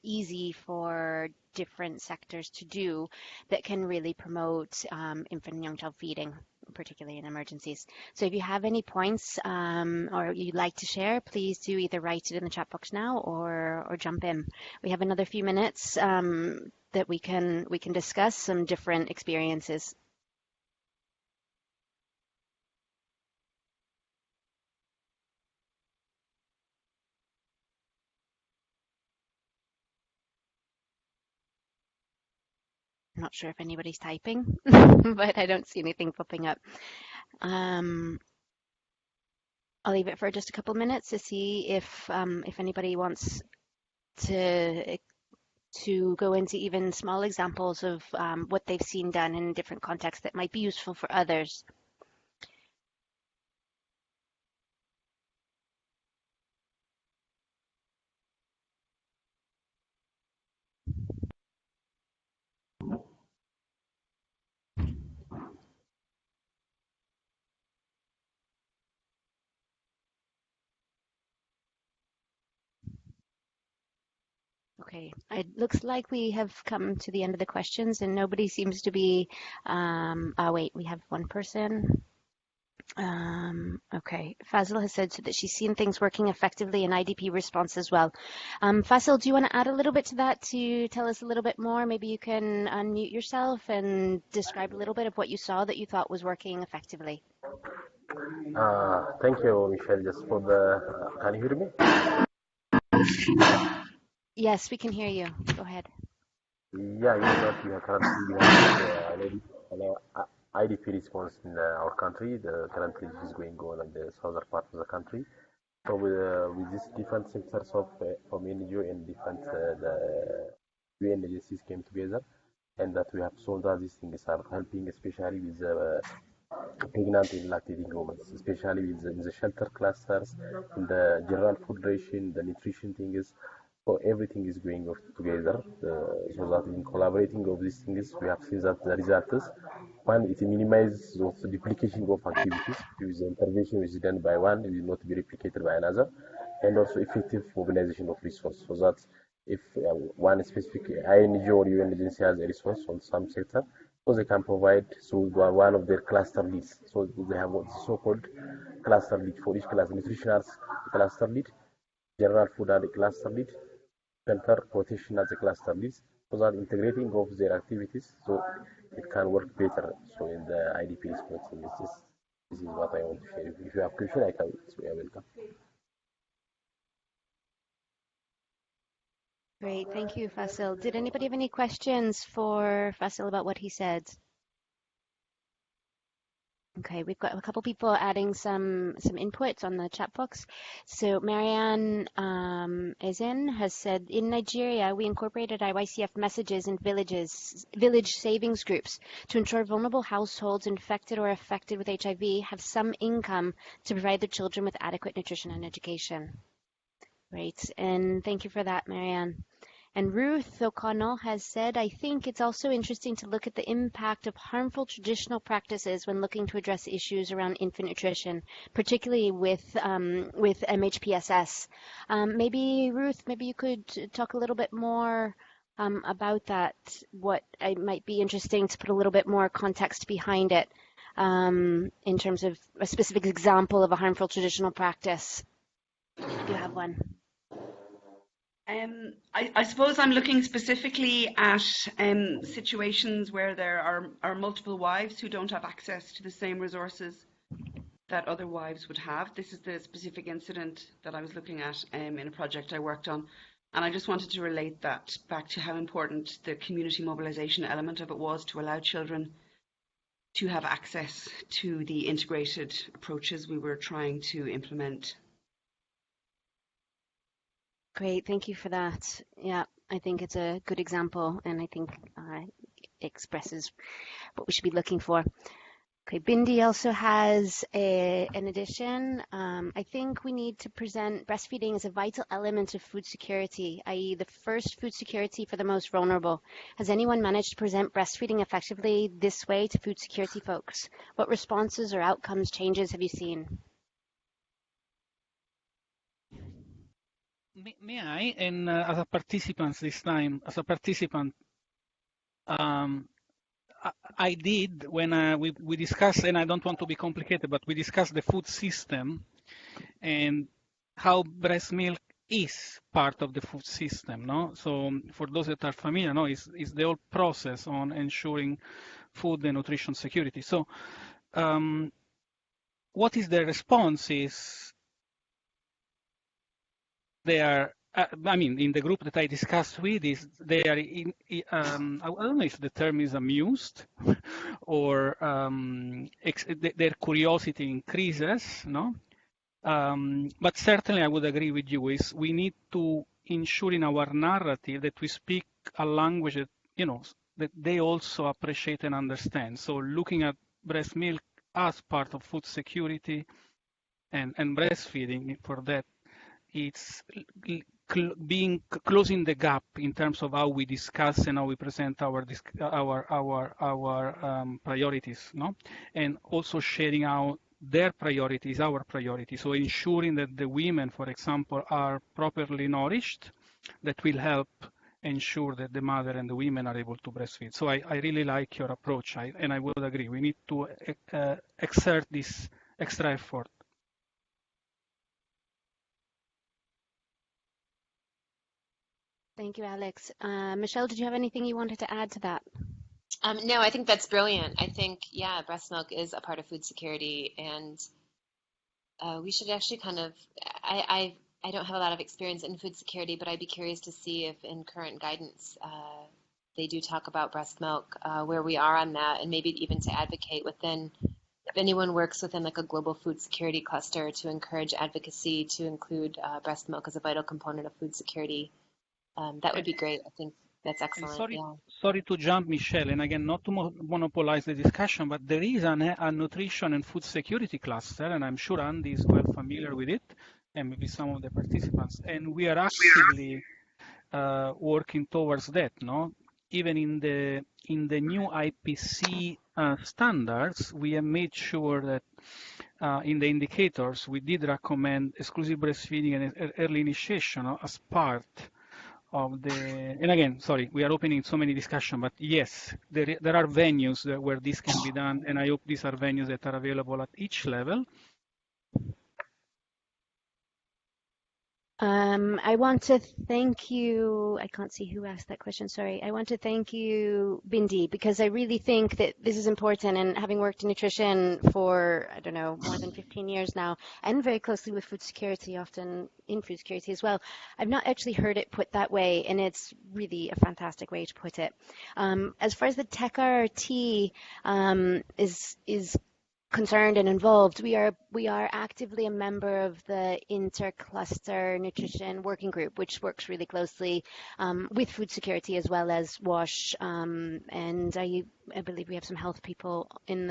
easy for different sectors to do that can really promote infant and young child feeding, particularly in emergencies. So if you have any points or you'd like to share, please do either write it in the chat box now or jump in. We have another few minutes that we can discuss some different experiences. I'm not sure if anybody's typing, but I don't see anything popping up. I'll leave it for just a couple minutes to see if anybody wants to go into even small examples of what they've seen done in different contexts that might be useful for others. Okay, it looks like we have come to the end of the questions and nobody seems to be, wait, we have one person. Okay, Fazil has said that she's seen things working effectively in IDP response as well. Fazil, do you want to add a little bit to that to tell us a little bit more? Maybe you can unmute yourself and describe a little bit of what you saw that you thought was working effectively. Thank you, Michelle, just for the, can you hear me? Yes, we can hear you. Go ahead. Yeah, you know that we are currently having IDP response in our country. Currently this is going on in the southern part of the country. So with these different sectors of from NGO and different the UN agencies came together, and that we have solved that these things are helping, especially with pregnant and lactating women, especially in the shelter clusters, in the general food ration, the nutrition things. So everything is going together, so that in collaborating of these things, we have seen that the results, one, it minimizes the duplication of activities, because the intervention is done by one, it will not be replicated by another, and also effective mobilization of resources, so that if one specific INGO or UN agency has a resource on some sector, so they can provide so one of their cluster leads. So they have what so-called cluster lead for each class. Nutrition as a cluster lead, general food as a cluster lead, shelter protection as a cluster lead, so that integrating of their activities so it can work better. So in the IDP response, this is what I want to share. If you have question, I can. So you are welcome. Great, thank you, Fasil. Did anybody have any questions for Fasil about what he said? Okay, we've got a couple people adding some inputs on the chat box. So Marianne Ezen has said, in Nigeria, we incorporated IYCF messages in village savings groups to ensure vulnerable households infected or affected with HIV have some income to provide their children with adequate nutrition and education. Great, and thank you for that, Marianne. And Ruth O'Connell has said, I think it's also interesting to look at the impact of harmful traditional practices when looking to address issues around infant nutrition, particularly with MHPSS. Maybe, Ruth, maybe you could talk a little bit more about that, what it might be interesting to put a little bit more context behind it in terms of a specific example of a harmful traditional practice, if you have one. I suppose I'm looking specifically at situations where there are multiple wives who don't have access to the same resources that other wives would have. This is the specific incident that I was looking at in a project I worked on. And I just wanted to relate that back to how important the community mobilisation element of it was to allow children to have access to the integrated approaches we were trying to implement. Great, thank you for that. Yeah, I think it's a good example, and I think it expresses what we should be looking for. Okay, Bindi also has an addition. I think we need to present breastfeeding as a vital element of food security, i.e. the first food security for the most vulnerable. Has anyone managed to present breastfeeding effectively this way to food security folks? What responses or outcomes changes have you seen? May I, and as a participant this time, I did when we discussed, and I don't want to be complicated, but we discussed the food system and how breast milk is part of the food system, no? So for those that are familiar, no, is the whole process on ensuring food and nutrition security. So what is the response is they are, I mean, in the group that I discussed with, is they are I don't know if the term is amused or their curiosity increases, no? But certainly I would agree with you, is we need to ensure in our narrative that we speak a language that, you know, that they also appreciate and understand. So looking at breast milk as part of food security and breastfeeding for that, it's closing the gap in terms of how we discuss and how we present our priorities, no, and also sharing out their priorities, our priorities. So ensuring that the women, for example, are properly nourished, that will help ensure that the mother and the women are able to breastfeed. So I really like your approach, and I would agree. We need to exert this extra effort. Thank you, Alex. Michelle, did you have anything you wanted to add to that? No, I think that's brilliant. I think, yeah, breast milk is a part of food security, and we should actually kind of, I don't have a lot of experience in food security, but I'd be curious to see if in current guidance they do talk about breast milk, where we are on that, and maybe even to advocate within, if anyone works within like a global food security cluster, to encourage advocacy to include breast milk as a vital component of food security. That would be great. I think that's excellent. Sorry to jump, Michelle, and again, not to monopolize the discussion, but there is a nutrition and food security cluster, and I'm sure Andy is well familiar with it, and maybe some of the participants, and we are actively working towards that, no? Even in the new IPC standards, we have made sure that in the indicators, we did recommend exclusive breastfeeding and early initiation as part of the, and again, sorry, we are opening so many discussions, but yes, there are venues where this can be done, and I hope these are venues that are available at each level. I want to thank you. I can't see who asked that question. Sorry. I want to thank you, Bindi, because I really think that this is important. And having worked in nutrition for, I don't know, more than 15 years now, and very closely with food security, often in food security as well, I've not actually heard it put that way. And it's really a fantastic way to put it. As far as the tech RRT is concerned and involved, we are actively a member of the intercluster nutrition working group, which works really closely with food security as well as WASH, and I believe we have some health people in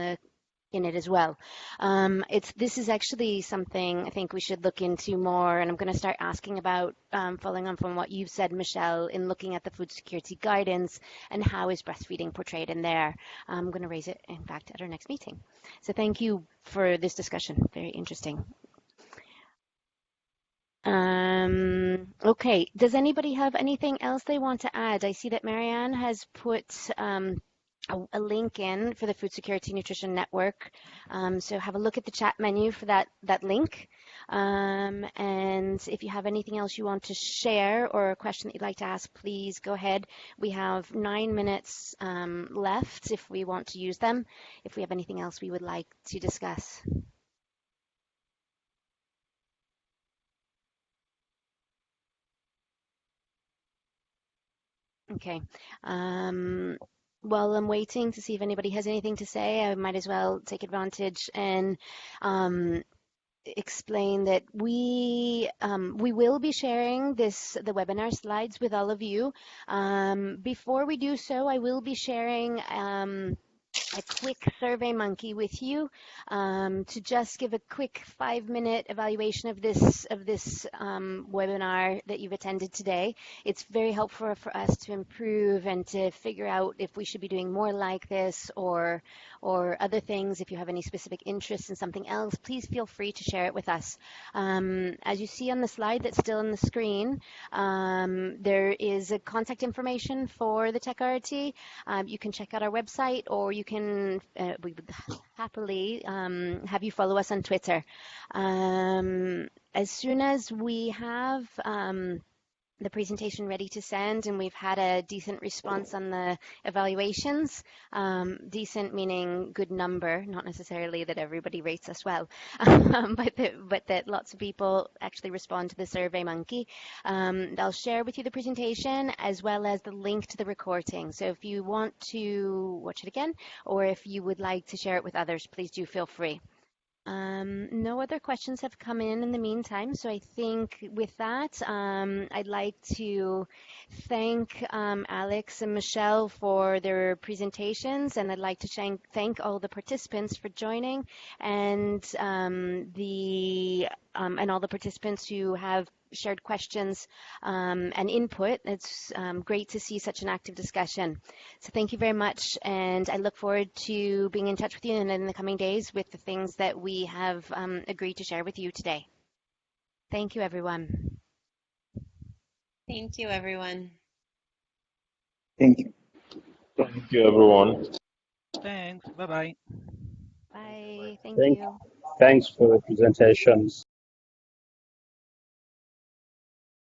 it as well. This is actually something I think we should look into more, and I'm going to start asking about, following on from what you've said, Michelle, in looking at the food security guidance and how is breastfeeding portrayed in there. I'm going to raise it, in fact, at our next meeting. So thank you for this discussion. Very interesting. Okay, does anybody have anything else they want to add? I see that Marianne has put a link in for the Food Security Nutrition Network. So have a look at the chat menu for that link. And if you have anything else you want to share or a question that you'd like to ask, please go ahead. We have 9 minutes left if we want to use them, if we have anything else we would like to discuss. Okay. While I'm waiting to see if anybody has anything to say, I might as well take advantage and explain that we will be sharing the webinar slides with all of you. Before we do so, I will be sharing a quick survey monkey with you to just give a quick 5-minute evaluation of this webinar that you've attended today. It's very helpful for us to improve and to figure out if we should be doing more like this or other things. If you have any specific interest in something else, please feel free to share it with us. As you see on the slide that's still on the screen, there is a contact information for the Tech RRT. You can check out our website, or you can we would happily have you follow us on Twitter. As soon as we have the presentation ready to send and we've had a decent response on the evaluations, decent meaning good number, not necessarily that everybody rates us well, but that lots of people actually respond to the Survey Monkey. I'll share with you the presentation as well as the link to the recording. So if you want to watch it again, or if you would like to share it with others, please do feel free. No other questions have come in the meantime, so I think with that, I'd like to thank Alex and Michelle for their presentations, and I'd like to thank all the participants for joining, and all the participants who have shared questions and input. It's great to see such an active discussion. So thank you very much, and I look forward to being in touch with you in the coming days with the things that we have agreed to share with you today. Thank you, everyone. Thank you, everyone. Thank you. Thank you, everyone. Thanks. Bye-bye. Bye. Thank you. Thanks for the presentations.